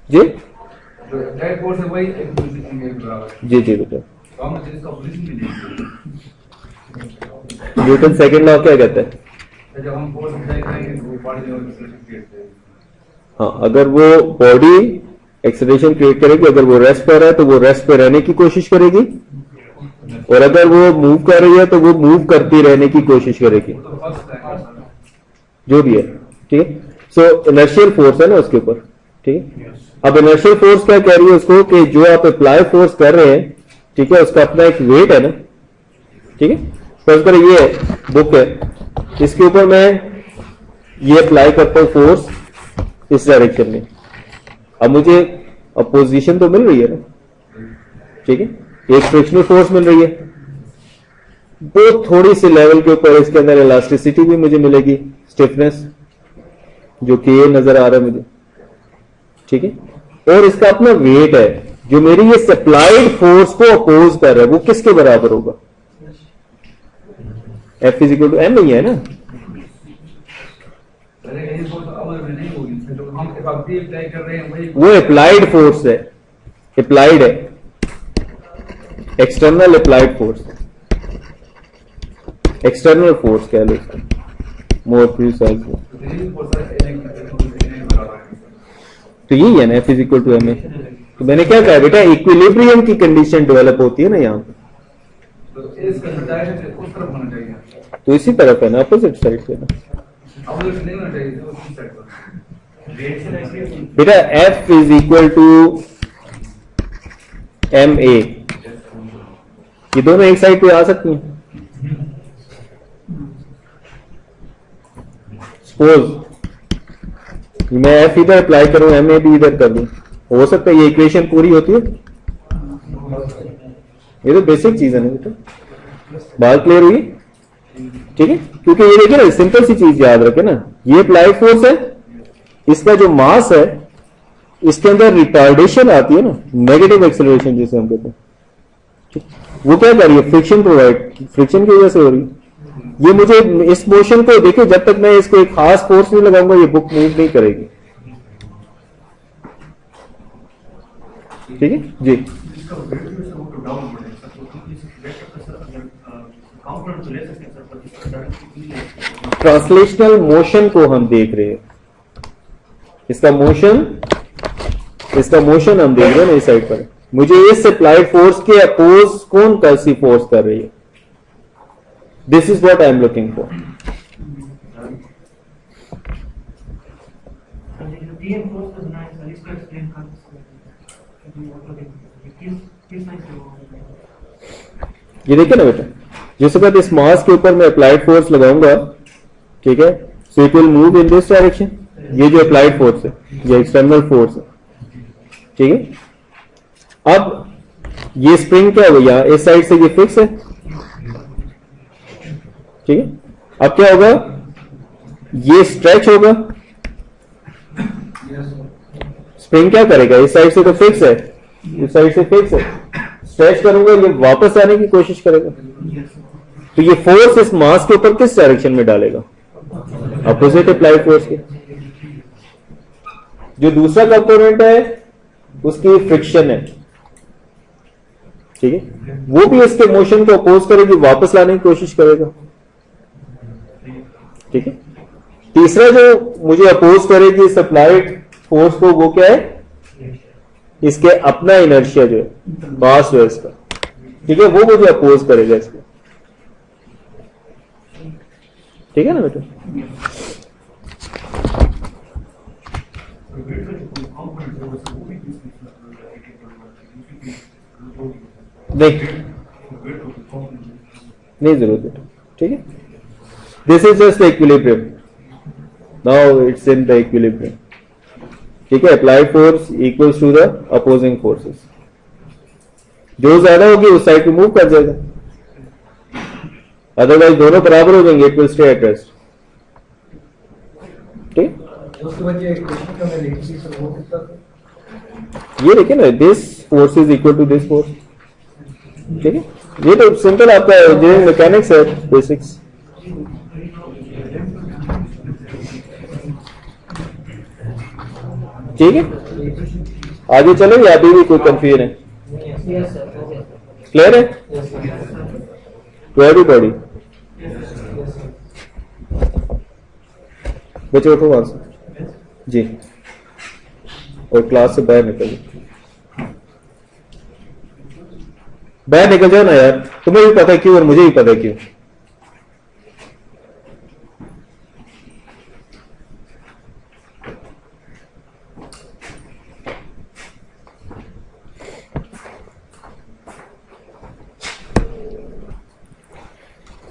जी जी जी बेटा, Newton second law क्या कहता है, जब हम force apply करेंगे वो बॉडी लेवल। हाँ, अगर वो बॉडी एक्सेलरेशन क्रिएट करेगी, अगर वो रेस्ट पर है तो वो रेस्ट पे रहने की कोशिश करेगी, और अगर वो मूव कर रही है तो वो मूव करती रहने की कोशिश करेगी, जो भी है। ठीक है, सो इनर्शियल फोर्स है ना उसके ऊपर। ठीक है, अब इनर्शियल फोर्स क्या कह रही है उसको कि जो आप अप्लाई फोर्स कर रहे हैं, ठीक है, उसका अपना एक वेट है ना। ठीक है, फर्स्ट कर ये बुक है, इसके ऊपर मैं ये अप्लाई करता हूं फोर्स इस डायरेक्शन में, अब मुझे अपोजिशन तो मिल रही है ना। ठीक है, एक फ्रिक्शनल फोर्स मिल रही है, वो थोड़ी सी लेवल के ऊपर इसके अंदर इलास्टिसिटी भी मुझे मिलेगी, स्टिफनेस जो कि ये नजर आ रहा है मुझे। ठीक है, और इसका अपना वेट है जो मेरी ये सप्लाइड फोर्स को अपोज कर रहा है, वो किसके बराबर होगा, F is equal to M ही है ना। वो अप्लाइड फोर्स है, अप्लाइड है, external applied force, external force कह लो इसका मोर प्रिसाइज। तो यही है ना F is equal to M A. तो मैंने क्या कहा बेटा, इक्विलिब्रियम की कंडीशन डेवलप होती है ना यहाँ पे, तो इसी तरफ है ना, अपोजिट साइड पे ना बेटा। F is equal to M A, ये दोनों एक साइड पे आ सकती हैं। सपोज मैं एफ इधर अप्लाई करूं, एम ए भी इधर कर दूं, हो सकता है ये इक्वेशन पूरी होती है। ये तो बेसिक चीज है ना बेटा, बात क्लियर हुई? ठीक है, क्योंकि ये देखिए ना, सिंपल सी चीज याद रखे ना, ये अप्लाइड फोर्स है, इसका जो मास है इसके अंदर रिटार्डेशन आती है ना, नेगेटिव एक्सेलरेशन जिसे हम कहते हैं, वो क्या कर रही है? फ्रिक्शन प्रोवाइड, फ्रिक्शन की वजह से हो रही है। ये मुझे इस मोशन को देखिए, जब तक मैं इसको एक खास फोर्स नहीं लगाऊंगा ये बुक मूव नहीं करेगी। ठीक है जी। ट्रांसलेशनल मोशन को हम देख रहे हैं, इसका मोशन हम देख रहे हैं ना इस साइड पर। मुझे इस अप्लाइड फोर्स के अपोज कौन सी फोर्स कर रही है? This is what I am looking for. ये देखिए ना बेटा, जिस वक्त इस मास के ऊपर मैं अप्लाइड फोर्स लगाऊंगा, ठीक है, so it will move in this direction. ये जो अप्लाइड फोर्स है ये एक्सटर्नल फोर्स है, ठीक है। अब ये स्प्रिंग क्या हो गया, इस साइड से ये फिक्स है, ठीक है। अब क्या होगा, ये स्ट्रेच होगा, स्प्रिंग क्या करेगा, इस साइड से तो फिक्स है, इस साइड से फिक्स है, स्ट्रेच करूंगा ये वापस आने की कोशिश करेगा। तो ये फोर्स इस मास के ऊपर किस डायरेक्शन में डालेगा? अपोजिट अप्लाइड फोर्स के। जो दूसरा कंपोनेंट है उसकी फ्रिक्शन है, ठीक है, वो भी इसके मोशन को अपोज करेगी, वापस लाने की कोशिश करेगा, ठीक है। तीसरा जो मुझे अपोज करेगी इस अप्लाइड फोर्स को, वो क्या है? इसके अपना इनर्शिया जो है, मास जो है इसका, ठीक है, वो मुझे अपोज करेगा इसको, ठीक है ना बेटा। नहीं जरूरत बेटा, ठीक है। This is just equilibrium, now it's in the equilibrium, ठीक है। Applied force equals to the opposing forces, जो ज्यादा होगी उस साइड पे मूव कर जाएगा, अदरवाइज दोनों बराबर हो जाएंगे, it will stay at rest, ठीक। ये देखिए ना, this force is equal to this force, ठीक है। ये तो सिंपल आपका इंजीनियरिंग मैकेनिक्स है, बेसिक्स। ठीक है, आगे चलो या अभी भी कोई कंफ्यूजन है? क्लियर है टू एवरीबॉडी? बच्चे उठो वहां से जी, और क्लास से बाहर निकल जाओ ना यार, तुम्हें भी पता है क्यों और मुझे भी पता है क्यों।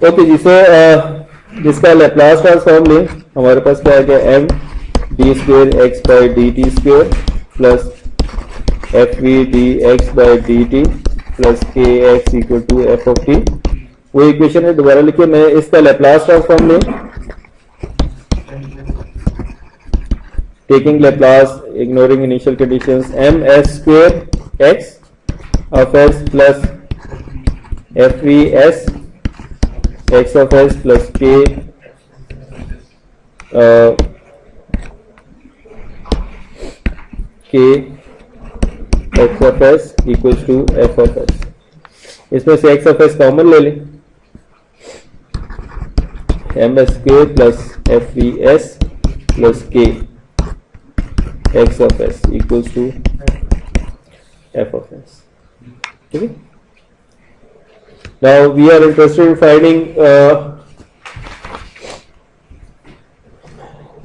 ओके जी, सो जिसका लैप्लास ट्रांसफॉर्म लें, हमारे पास क्या है कि M D square X by D T square plus F V D X by D T plus K X equal to F of T. वो इक्वेशन है, दोबारा लिखिए। मैं इसका लैप्लास ट्रांसफॉर्म लें, taking Laplace ignoring initial conditions, M S square X of S plus F V S X of S plus K X of S equals to F of S. इसमें से X of S common ले लें, M S के plus F V S plus K X of S equals to F of S, ठीक है। Now we are interested in finding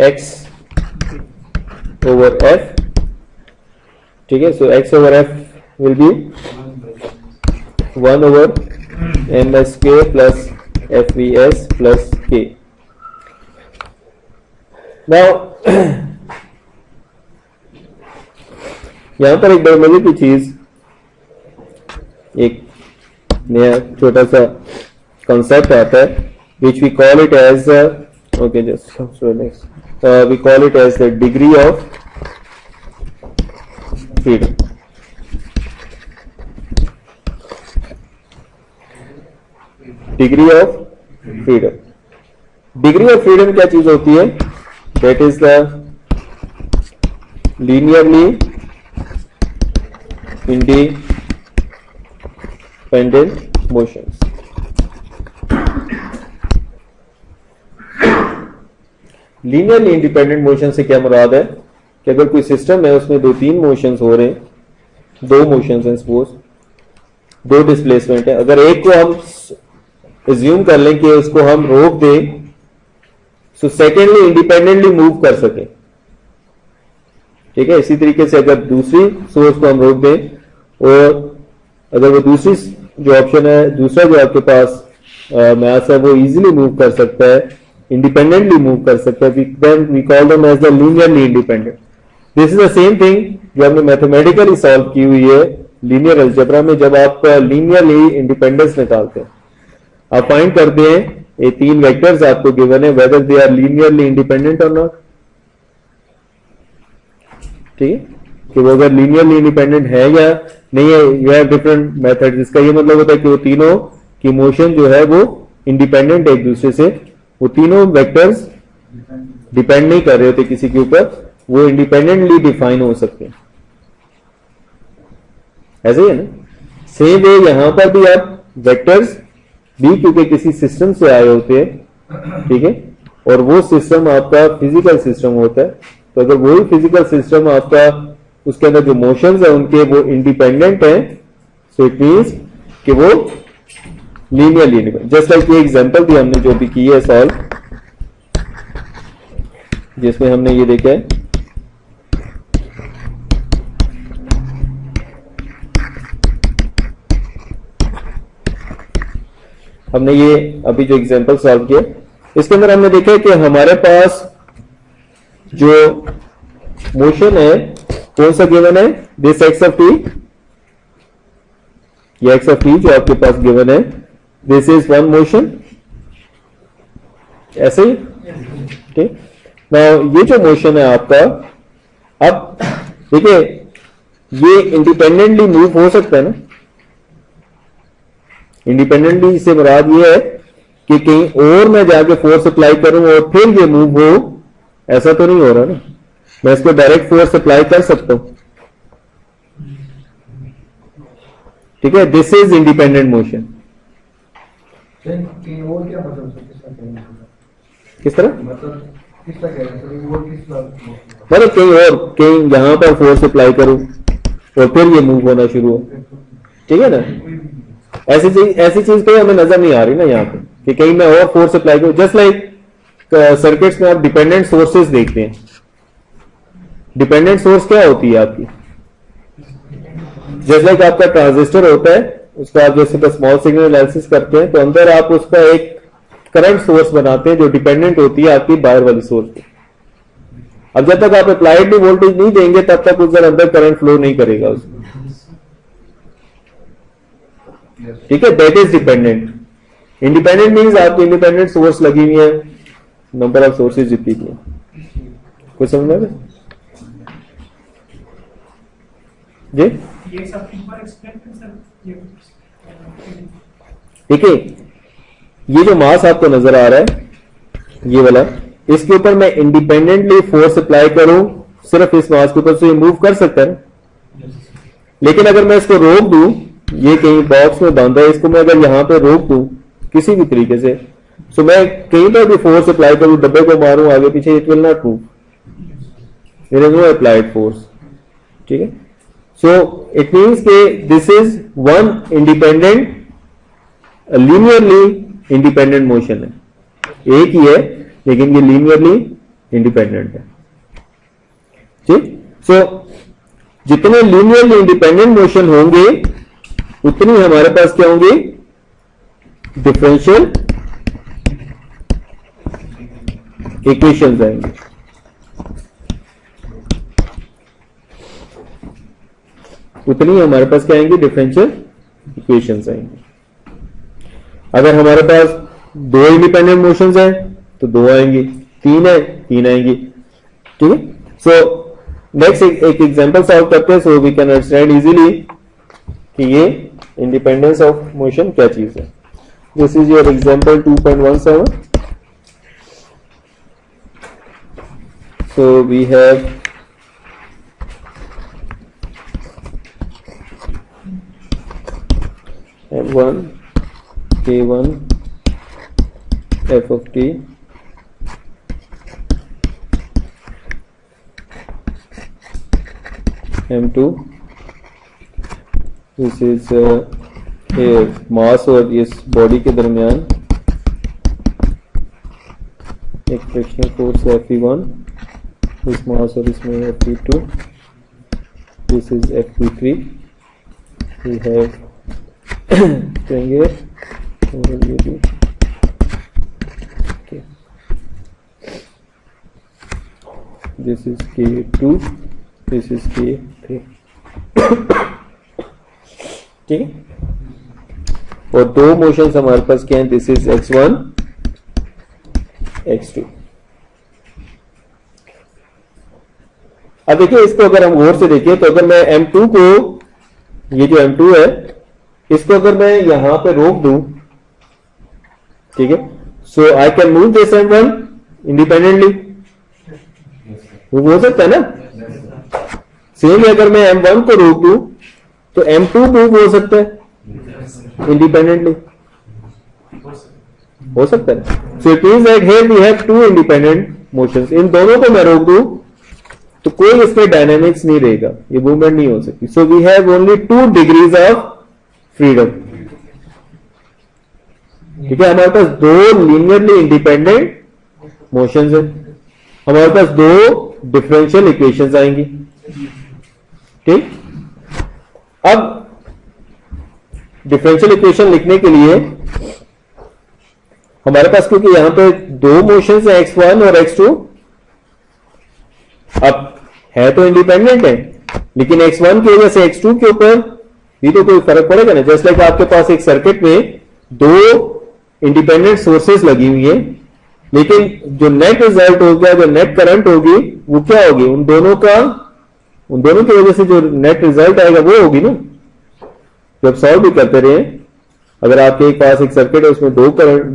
x over f, ठीक है। So x over f will be 1 over msk plus fvs plus k. Now यहां पर एक बड़ी मजे की चीज, एक नया छोटा सा कंसेप्ट आता है, which we call it as okay, just so next we call it as the degree of freedom. Degree of freedom. Degree of freedom क्या चीज होती है? That is the linearly independent motions. Linearly independent motion से क्या मुराद है कि अगर कोई सिस्टम है उसमें 2-3 मोशंस हो रहे हैं, 2 मोशंस हैं, सपोज 2 डिस्प्लेसमेंट है, अगर एक को हम एज्यूम कर लें कि उसको हम रोक दें तो सेकेंडली इंडिपेंडेंटली मूव कर सके, ठीक है। इसी तरीके से अगर दूसरी सोर्स को हम रोक दें और अगर वो दूसरी जो ऑप्शन है, दूसरा जो आपके पास मैथ है, वो इजीली मूव कर सकता है, इंडिपेंडेंटली मूव कर सकता है, then we call them as the linearly independent. This is the same thing जो हमने मैथमेटिकली सॉल्व की हुई है लीनियर अलजेब्रा में। जब आप लीनियरली इंडिपेंडेंस निकालते हैं, आप फाइंड करते हैं ये 3 वेक्टर्स आपको गिवन है, whether they are linearly independent और नॉट, ठीक है, कि वो अगर लीनियरली इंडिपेंडेंट है या नहीं है। यू हैव डिफरेंट मेथड, जिसका ये मतलब होता है कि वो तीनों की मोशन जो है वो इंडिपेंडेंट है एक दूसरे से, वो तीनों वेक्टर्स डिपेंड नहीं कर रहे होते किसी के ऊपर, वो इंडिपेंडेंटली डिफाइन हो सकते हैं। ऐसे ही है ना। सेम वे यहां पर भी आप वेक्टर्स भी क्योंकि किसी सिस्टम से आए होते हैं, ठीक है, और वो सिस्टम आपका फिजिकल सिस्टम होता है, तो अगर वही फिजिकल सिस्टम आपका उसके अंदर जो मोशंस है उनके वो इंडिपेंडेंट है, सो इट मींस कि वो लीनियरली इंडिपेंडेंट। जस्ट लाइक ये एग्जांपल भी हमने जो भी की है सॉल्व, जिसमें हमने ये देखा है हमने ये अभी जो एग्जांपल सॉल्व किया, इसके अंदर हमने देखा कि हमारे पास जो मोशन है कौन सा गिवन है, दिस एक्स ऑफ टी, ये एक्स ऑफ टी जो आपके पास गिवन है, दिस इज वन मोशन, ऐसे ही, ठीक। ये जो मोशन है आपका, अब देखिए ये इंडिपेंडेंटली मूव हो सकता है ना। इंडिपेंडेंटली से मुराद ये है कि कहीं और मैं जाके फोर्स अप्लाई करूं और फिर ये मूव हो, ऐसा तो नहीं हो रहा ना। मैं इसको डायरेक्ट फोर्स अप्लाई कर सकता हूं, ठीक है, दिस इज इंडिपेंडेंट मोशन। किस तरह मतलब कहीं यहां पर फोर्स अप्लाई करूं और फिर ये मूव होना शुरू हो, ठीक है ना। ऐसी चीज कोई हमें नजर नहीं आ रही ना यहाँ पे कि कहीं मैं और फोर्स अप्लाई करूं। जस्ट लाइक सर्किट्स में आप डिपेंडेंट सोर्सेज देखते हैं। डिपेंडेंट सोर्स क्या होती है आपकी, जस्ट लाइक आपका ट्रांजिस्टर होता है, उसका आप जैसे स्मॉल सिग्नल एनालिसिस करते हैं तो अंदर आप उसका एक करंट सोर्स बनाते हैं जो डिपेंडेंट होती है आपकी बाहर वाली सोर्स पे। अब जब तक आप अप्लाइडली वोल्टेज नहीं देंगे तब तक उधर अंदर करंट फ्लो नहीं करेगा उसमें, ठीक है, that is dependent. Independent means आपकी इंडिपेंडेंट सोर्स लगी हुई है, नंबर ऑफ सोर्सेज जितनी भी है। कुछ समझ में जी, ठीक है। ये जो मास आपको नजर आ रहा है ये वाला, इसके ऊपर मैं इंडिपेंडेंटली फोर्स अप्लाई करूं सिर्फ इस मास के ऊपर, से ये मूव कर सकता है ना। लेकिन अगर मैं इसको रोक दूं, ये कहीं बॉक्स में बंद है, इसको मैं अगर यहां पे रोक दूं किसी भी तरीके से, सो मैं कहीं पर भी फोर्स अप्लाई करूं, डब्बे को मारूं आगे पीछे, it will not move, there is no applied force, ठीक है। सो इट मीन्स के this is one independent linearly independent motion है, एक ही है लेकिन ये लीनियरली इंडिपेंडेंट है, ठीक। सो जितने लीनियरली इंडिपेंडेंट मोशन होंगे उतनी हमारे पास क्या होंगे, डिफरेंशियल इक्वेशंस आएंगे। उतनी हमारे पास क्या आएंगे, डिफरेंशियल इक्वेशंस आएंगे। अगर हमारे पास 2 इंडिपेंडेंट मोशंस हैं तो 2 आएंगे, 3 है 3 आएंगे। ठीक है, सो नेक्स्ट एक एग्जांपल सॉल्व करते हैं, so we can understand easily कि ये इंडिपेंडेंस ऑफ मोशन क्या चीज है। This is your example 2.17। So we have M1 K1 f of t M2, this is mass और इस बॉडी के दरमियान एक फ्रिक्शनल फोर्स है Fe1, इस मास और इसमें Fe2, this is Fe3, we have कहेंगे ये भी okay. This is K2, this is K3। ठीक है, और 2 मोशंस हमारे पास क्या है, दिस इज x1 x2। अब देखिए इसको अगर हम गौर से देखिए तो अगर मैं M2 को, ये जो M2 है इसको अगर मैं यहां पे रोक दूं, ठीक है, so I can move this M1 independently, वो हो सकता है ना। सेम अगर मैं M1 को रोक दूं तो M2 मूव हो सकता है इंडिपेंडेंटली, हो सकता है। So it means that here we have 2 independent motions. इन दोनों को मैं रोक दूं तो कोई इसमें डायनामिक्स नहीं रहेगा, ये मूवमेंट नहीं हो सकती। So we have only 2 degrees of freedom. ठीक है, हमारे पास 2 लीनियरली इंडिपेंडेंट मोशंस है, हमारे पास 2 डिफरेंशियल इक्वेशंस आएंगी। ठीक, अब डिफरेंशियल इक्वेशन लिखने के लिए हमारे पास, क्योंकि यहां पे 2 मोशंस है x1 और x2, अब है तो इंडिपेंडेंट है, लेकिन x1 की वजह से x2 के ऊपर भी तो कोई फर्क पड़ेगा ना। जैसे लाइक आपके पास एक सर्किट में 2 इंडिपेंडेंट सोर्सेस लगी हुई है, लेकिन जो नेट रिजल्ट होगा, जो नेट करंट होगी, वो क्या होगी, उन दोनों की वजह से जो नेट रिजल्ट आएगा वो होगी ना। जब सॉल्व भी करते रहे, अगर आपके पास एक सर्किट है उसमें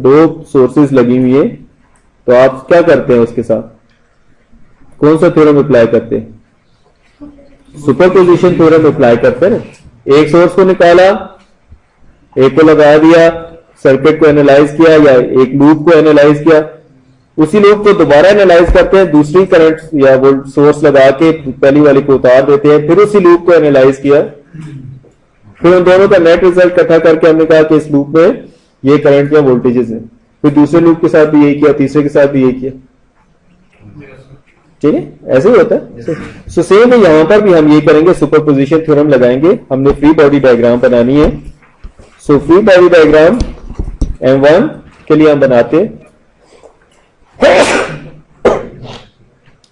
2 सोर्सेस लगी हुई है, तो आप क्या करते हैं उसके साथ, कौन सा थ्योरम अप्लाई करते हैं, सुपरपोजिशन थ्योरम अप्लाई करते हैं ना। एक सोर्स को निकाला, एक को लगा दिया, सर्किट को एनालाइज किया या एक लूप को एनालाइज किया, उसी लूप को दोबारा एनालाइज करते हैं, दूसरी करंट या वो सोर्स लगा के पहली वाली को उतार देते हैं, फिर उसी लूप को एनालाइज किया, फिर उन दोनों का नेट रिजल्ट इकट्ठा करके हमने कहा कि इस लूप में ये करंट या वोल्टेजेस हैं। फिर दूसरे लूप के साथ भी यही किया, तीसरे के साथ भी यही किया। ठीक है, ऐसे ही होता है। सो सेम है, यहां पर भी हम ये करेंगे, सुपरपोजिशन थ्योरम लगाएंगे। हमने फ्री बॉडी डायग्राम बनानी है। So free body diagram M1 के लिए हम बनाते हैं,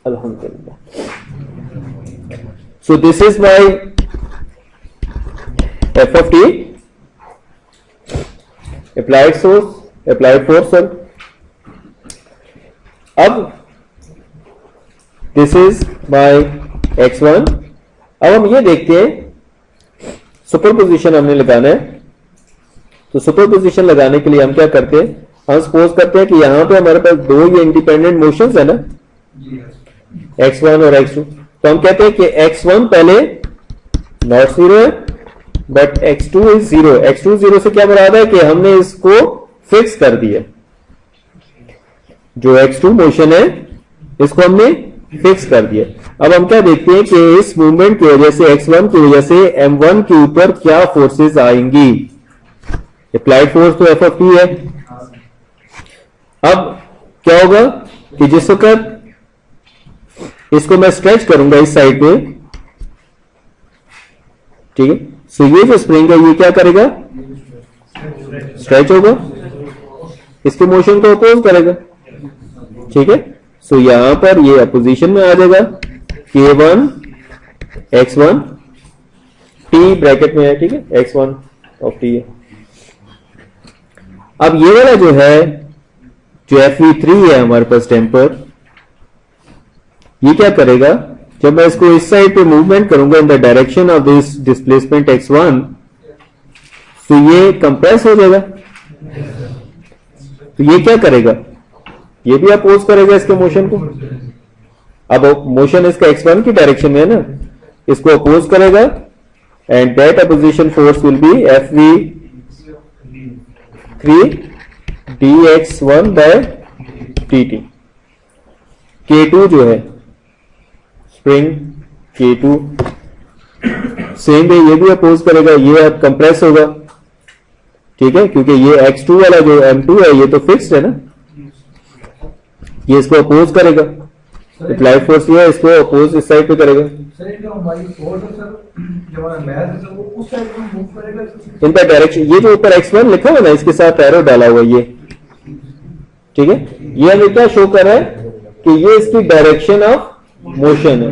अल्हम्दुलिल्लाह। सो this is my f of t, applied force। अब दिस इज माई x1। अब हम ये देखते हैं, सुपरपोजिशन हमने लगाना है। तो सुपरपोजिशन लगाने के लिए हम क्या करते हैं, हम सपोज करते हैं कि यहां पे हमारे पास 2 ये इंडिपेंडेंट मोशंस है ना, x1 और x2। तो हम कहते हैं कि x1 पहले नॉट 0 है, बट x2 इज 0। x2 0 से क्या मुराद है कि हमने इसको फिक्स कर दिया, जो x2 मोशन है इसको हमने फिक्स कर दिया। अब हम क्या देखते हैं कि इस मूवमेंट की वजह से, x1 की वजह से M1 के ऊपर क्या फोर्सेस आएंगी। अप्लाइड फोर्स तो f of t है। अब क्या होगा कि जिस वक्त इसको मैं स्ट्रेच करूंगा इस साइड पे, ठीक है। सो ये जो स्प्रिंग है ये क्या करेगा, स्ट्रेच होगा, इसके मोशन को अपोज करेगा, ठीक है। सो यहां पर ये अपोजिशन में आ जाएगा, K1 X1 T ब्रैकेट में है, ठीक है, X1 ऑफ T है। अब ये वाला जो है, जो FV3 है हमारे पास टेम्पर, ये क्या करेगा, जब मैं इसको इस साइड पे मूवमेंट करूंगा in the direction of this displacement X1, तो ये कंप्रेस हो जाएगा। तो ये क्या करेगा, ये भी अपोज करेगा इसके मोशन को। अब मोशन इसका X1 की डायरेक्शन में है ना, इसको अपोज करेगा, and that opposition force will be FV3 dx1 by dt। K2 जो है स्प्रिंग K2 सेम है, ये भी अपोज करेगा, ये अब कंप्रेस होगा, ठीक है, क्योंकि ये X2 वाला जो M2 है ये तो फिक्स्ड है ना, ये इसको अपोज करेगा, अप्लाई फोर्स ये है, इसको अपोज इस साइड पे करेगा। इनका डायरेक्शन, ये जो ऊपर X1 लिखा हुआ ना, इसके साथ एरो डाला हुआ ये, ठीक है, ये हमें क्या शो कर रहा है कि ये इसकी डायरेक्शन ऑफ मोशन है,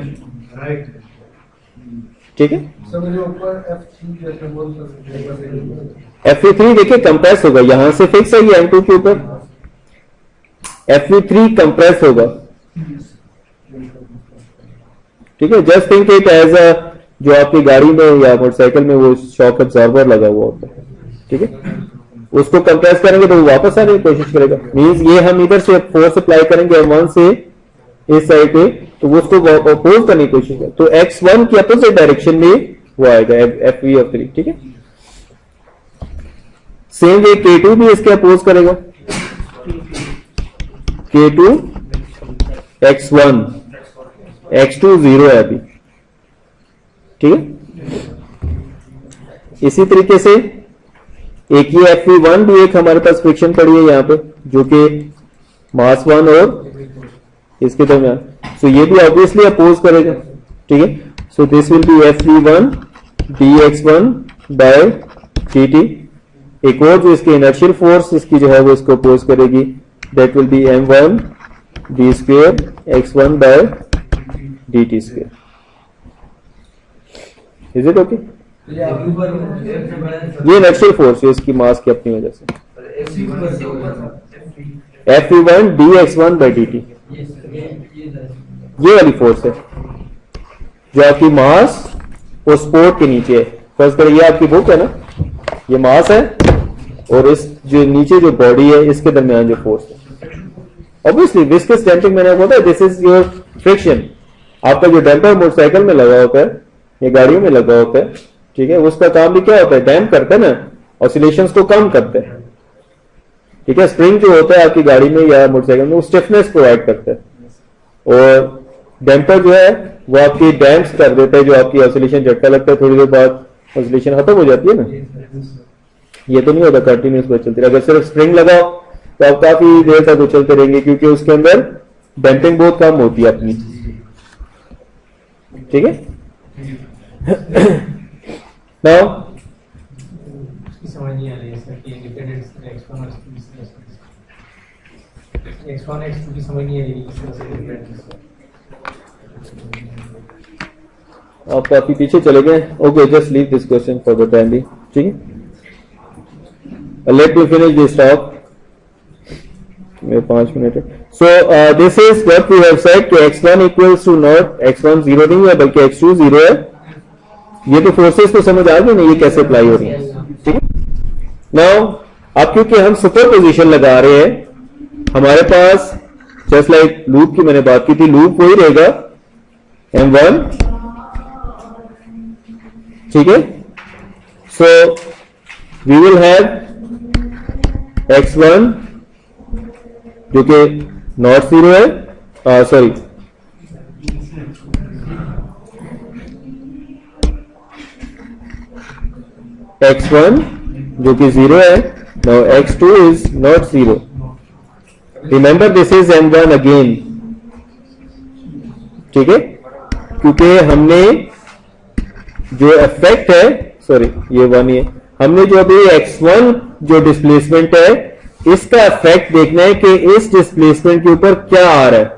ठीक है। FV3 देखिए कंप्रेस होगा, यहां से फिक्स है ये M2 के ऊपर, FV3 कंप्रेस होगा, ठीक है। Just think it as a, जो आपकी गाड़ी में या मोटरसाइकिल में वो शॉक एब्जॉर्बर लगा हुआ होता है, ठीक है, उसको कंप्रेस करेंगे तो वो वापस आने की कोशिश करेगा। मींस ये हम इधर से फोर्स अप्लाई करेंगे M1 से इस साइड पे, तो वो उसको अपोज करने की कोशिश करेगा, तो X1 की अपोजिट डायरेक्शन में वो आएगा FV3, ठीक है। सेम वे K2 भी इसके अपोज करेगा, K2 X1, X2 0 है अभी, ठीक है। इसी तरीके से एक ये FV1 भी एक हमारे पास फ्रिक्शन पड़ी है यहां पे, जो कि मास 1 और इसके दरमियान, सो ये भी ऑब्वियसली अपोज करेगा, ठीक है। So this will B FV1 dx1 by dt। एक और जो इसकी इनर्शियल फोर्स इसकी जो है वो इसको अपोज करेगी, that will be M1 d square x1 by dt square। Is it okay? ये इनर्शियल फोर्स है इसकी मास की अपनी वजह से, FV1 dx1 by dt, ये वाली फोर्स है जो आपकी मास और स्पोर्ट के नीचे है। फर्स्ट करें, ये आपकी बुक है ना, ये मास है और इस जो नीचे जो बॉडी है इसके दरमियान जो फोर्स है। ऑब्वियसली विस्कस डैम्पिंग मैंने आपको बताया, दिस इज योर फ्रिक्शन। आपका जो डैम्पर मोटरसाइकिल में लगा होता है या गाड़ियों में लगा होता है, ठीक है, उसका काम भी क्या होता है, डैम्प करता है ना, ऑसिलेशंस को कम करता है, ठीक है। स्प्रिंग जो होता है आपकी गाड़ी में या मोटरसाइकिल में वो स्टिफनेस प्रोवाइड करता है, और डैम्पर जो है वो आपकी डैम्प्स कर देता है, जो आपकी ऑसिलेशन झटका लगता है थोड़ी देर बाद ऑसिलेशन खत्म हो जाती है ना। ये तो नहीं होता कंटिन्यूस पर चलती, अगर सिर्फ स्प्रिंग लगाओ तो आप काफी देर तक वो चलते रहेंगे, क्योंकि उसके अंदर डैम्पिंग बहुत कम होती है अपनी, ठीक है। नाउ समझ नहीं आ रही है सर कि इंडिपेंडेंट X1 X2 की समझ नहीं आ रही किस तरह से इंडिपेंडेंट। आप काफी पीछे चले गए। Okay, just leave this question for the time बी, ठीक है। Let me finish this talk, मेरे 5 मिनट है। So this is what we have said कि x1 equals to not, x1 0 नहीं है बल्कि x2 0 है। ये तो फोर्सेस तो समझ आ गई ना, ये कैसे अप्लाई हो रही है, ठीक है। नाउ अब क्योंकि हम सुपर पोजिशन लगा रहे हैं, हमारे पास जस्ट लाइक लूप की मैंने बात की थी, लूप वही रहेगा M1, ठीक है। So we will have x1 जो कि नॉट 0 है, सॉरी x1 जो कि 0 है, now x2 is not 0। Remember this is M1 again, ठीक है, क्योंकि हमने जो इफेक्ट है, सॉरी ये 1 ही है, हमने जो अभी x1 जो डिस्प्लेसमेंट है इसका इफेक्ट देखना है कि इस डिस्प्लेसमेंट के ऊपर क्या आ रहा है।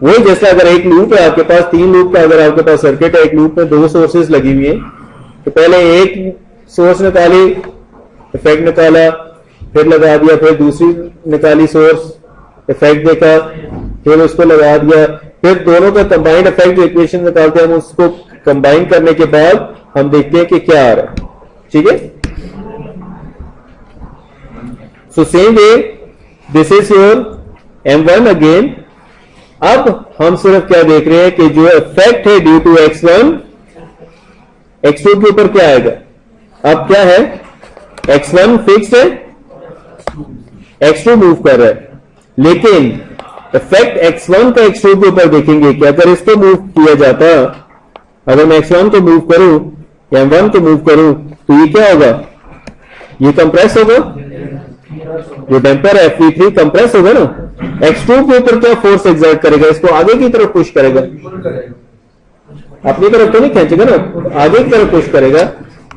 वही जैसे अगर एक लूप है आपके पास, 3 लूप का अगर आपके पास सर्किट है, एक लूप में 2 सोर्सेज लगी हुई है, तो पहले एक सोर्स निकाली, इफेक्ट निकाला, फिर लगा दिया, फिर दूसरी निकाली सोर्स, इफेक्ट देखा, फिर उसको लगा दिया, फिर दोनों का कंबाइंड इफेक्ट इक्वेशन निकालते हैं, हम उसको कंबाइन करने के बाद हम देखते हैं कि क्या आ रहा है। ठीक है, so same way this is your M1 again. अब हम सिर्फ क्या देख रहे हैं कि जो इफेक्ट है ड्यू टू x1, x2 के ऊपर क्या आएगा। अब क्या है, x1 फिक्स्ड है, x2 मूव कर रहा है, लेकिन इफेक्ट x1 का x2 के ऊपर देखेंगे कि अगर इसको मूव किया जाता, अगर मैं x1 को मूव करूं या M1 को मूव करूं तो ये क्या होगा, ये कंप्रेस होगा, जो डैम्पर है F3 कंप्रेस होगा ना। x2 के ऊपर क्या फोर्स एग्जर्ट करेगा, इसको आगे की तरफ पुश करेगा, अपनी तरफ तो नहीं खींचेगा ना, आगे की तरफ पुश करेगा।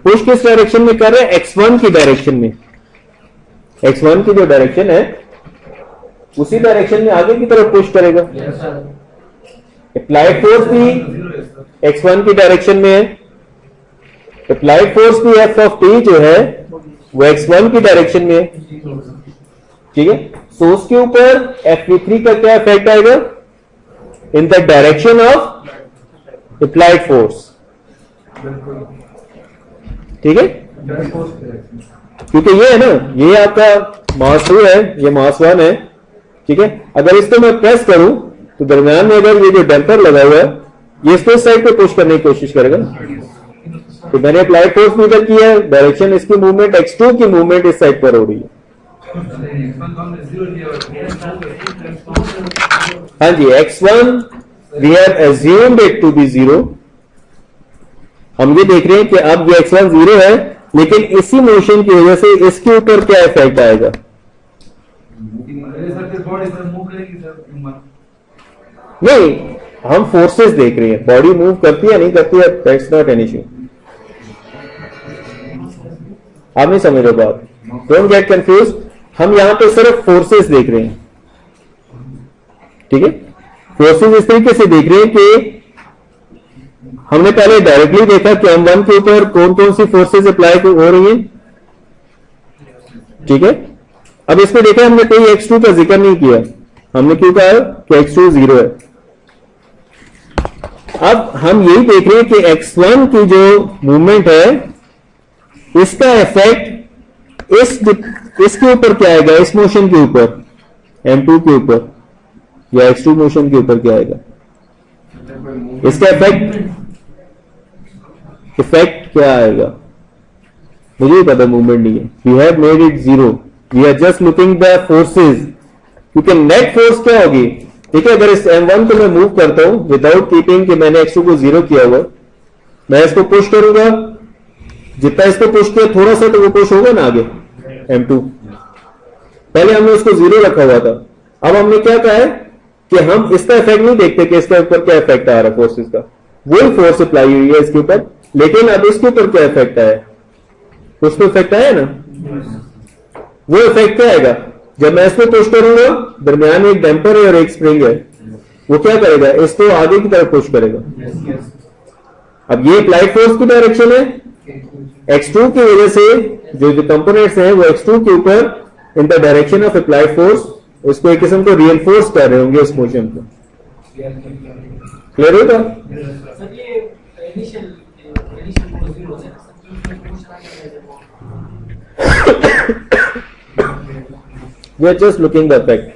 पुश किस डायरेक्शन में कर रहा है, x1 की डायरेक्शन में। x1 की जो डायरेक्शन है उसी डायरेक्शन में आगे की तरफ पुश करेगा। अप्लाइड फोर्स भी x1 की डायरेक्शन में है, अप्लाइड फोर्स भी F ऑफ T जो है वो x1 की डायरेक्शन में है। ठीक है, सोर्स के ऊपर F3 का क्या इफेक्ट आएगा, in the direction of applied force. ठीक है, क्योंकि ये है ना, ये आपका मास 2 है, ये मास 1 है। ठीक है, अगर इसको मैं प्रेस करूं तो दरमियान में अगर ये जो डैम्पर लगा हुआ है ये इसको इस साइड पे पुश करने की कोशिश करेगा। तो मैंने अप्लाइड फोर्स मीटर किया है, डायरेक्शन इसकी मूवमेंट x2 की मूवमेंट इस साइड पर हो रही है। हाँ जी, x1 we have assumed it to be 0। हम ये देख रहे हैं कि अब ये x1 0 है, लेकिन इसी मोशन की वजह से इसके ऊपर क्या इफेक्ट आएगा। नहीं, हम फोर्सेस देख रहे हैं, बॉडी मूव करती है नहीं करती है, दैट्स नॉट एन इश्यू। आप नहीं समझ रहे बात, डोंट गेट कंफ्यूज। हम यहां पे सिर्फ फोर्सेस देख रहे हैं। ठीक है, फोर्सेस इस तरीके से देख रहे हैं कि हमने पहले डायरेक्टली देखा कि M1 के ऊपर कौन कौन सी फोर्सेस अप्लाई हो रही हैं। ठीक है, अब इसमें देखा हमने कोई x2 का जिक्र नहीं किया, हमने क्यों कहा कि x2 0 है। अब हम यही देख रहे हैं कि x1 की जो मूवमेंट है इसका इफेक्ट इसके ऊपर क्या आएगा, इस मोशन के ऊपर, M2 के ऊपर या x2 मोशन के ऊपर क्या आएगा, इसका इफेक्ट क्या आएगा मुझे ही पता, मूवमेंट नहीं है। We have made it 0, we are just looking the forces, क्योंकि नेट फोर्स क्या होगी। देखिए, अगर इस M1 को मैं मूव करता हूं विदाउट कीपिंग कि मैंने x2 को 0 किया हुआ, मैं इसको पुश करूंगा, जितना इसको पुश किया थोड़ा सा तो वो पुश होगा ना आगे M2। पहले हमने उसको 0 रखा हुआ था, अब हमने क्या कहा है कि हम इसका इफेक्ट नहीं देखते कि इसके ऊपर क्या इफेक्ट आ रहा है फोर्सेस का, वही फोर्स अप्लाई हुई है इसके ऊपर, लेकिन अब इसके ऊपर क्या इफेक्ट आया, उसको इफेक्ट आया ना, वो इफेक्ट क्या आएगा, जब मैं इसको पुश करूंगा, दरमियान में एक डैम्पर है और एक स्प्रिंग है, वो क्या करेगा, इसको आगे की तरफ पुश करेगा। अब ये अप्लाइड फोर्स की डायरेक्शन है, x2 की वजह से जो कंपोनेंट्स हैं वो x2 के ऊपर in the direction of applied force, उसको एक किस्म को रिइंफोर्स कर रहे होंगे उस मोशन को। क्लियर होगा? We are just looking the effect.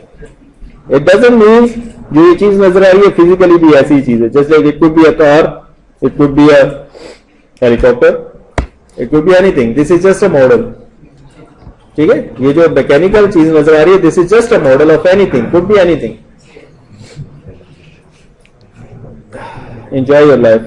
It doesn't mean जो ये चीज नजर आ रही है फिजिकली भी ऐसी चीज है, जैसे it could be a car, it could be a helicopter, it could be anything. This is just a model. ठीक है, ये जो मैकेनिकल चीज नजर आ रही है, this is just a model of anything, could be anything. Enjoy your life.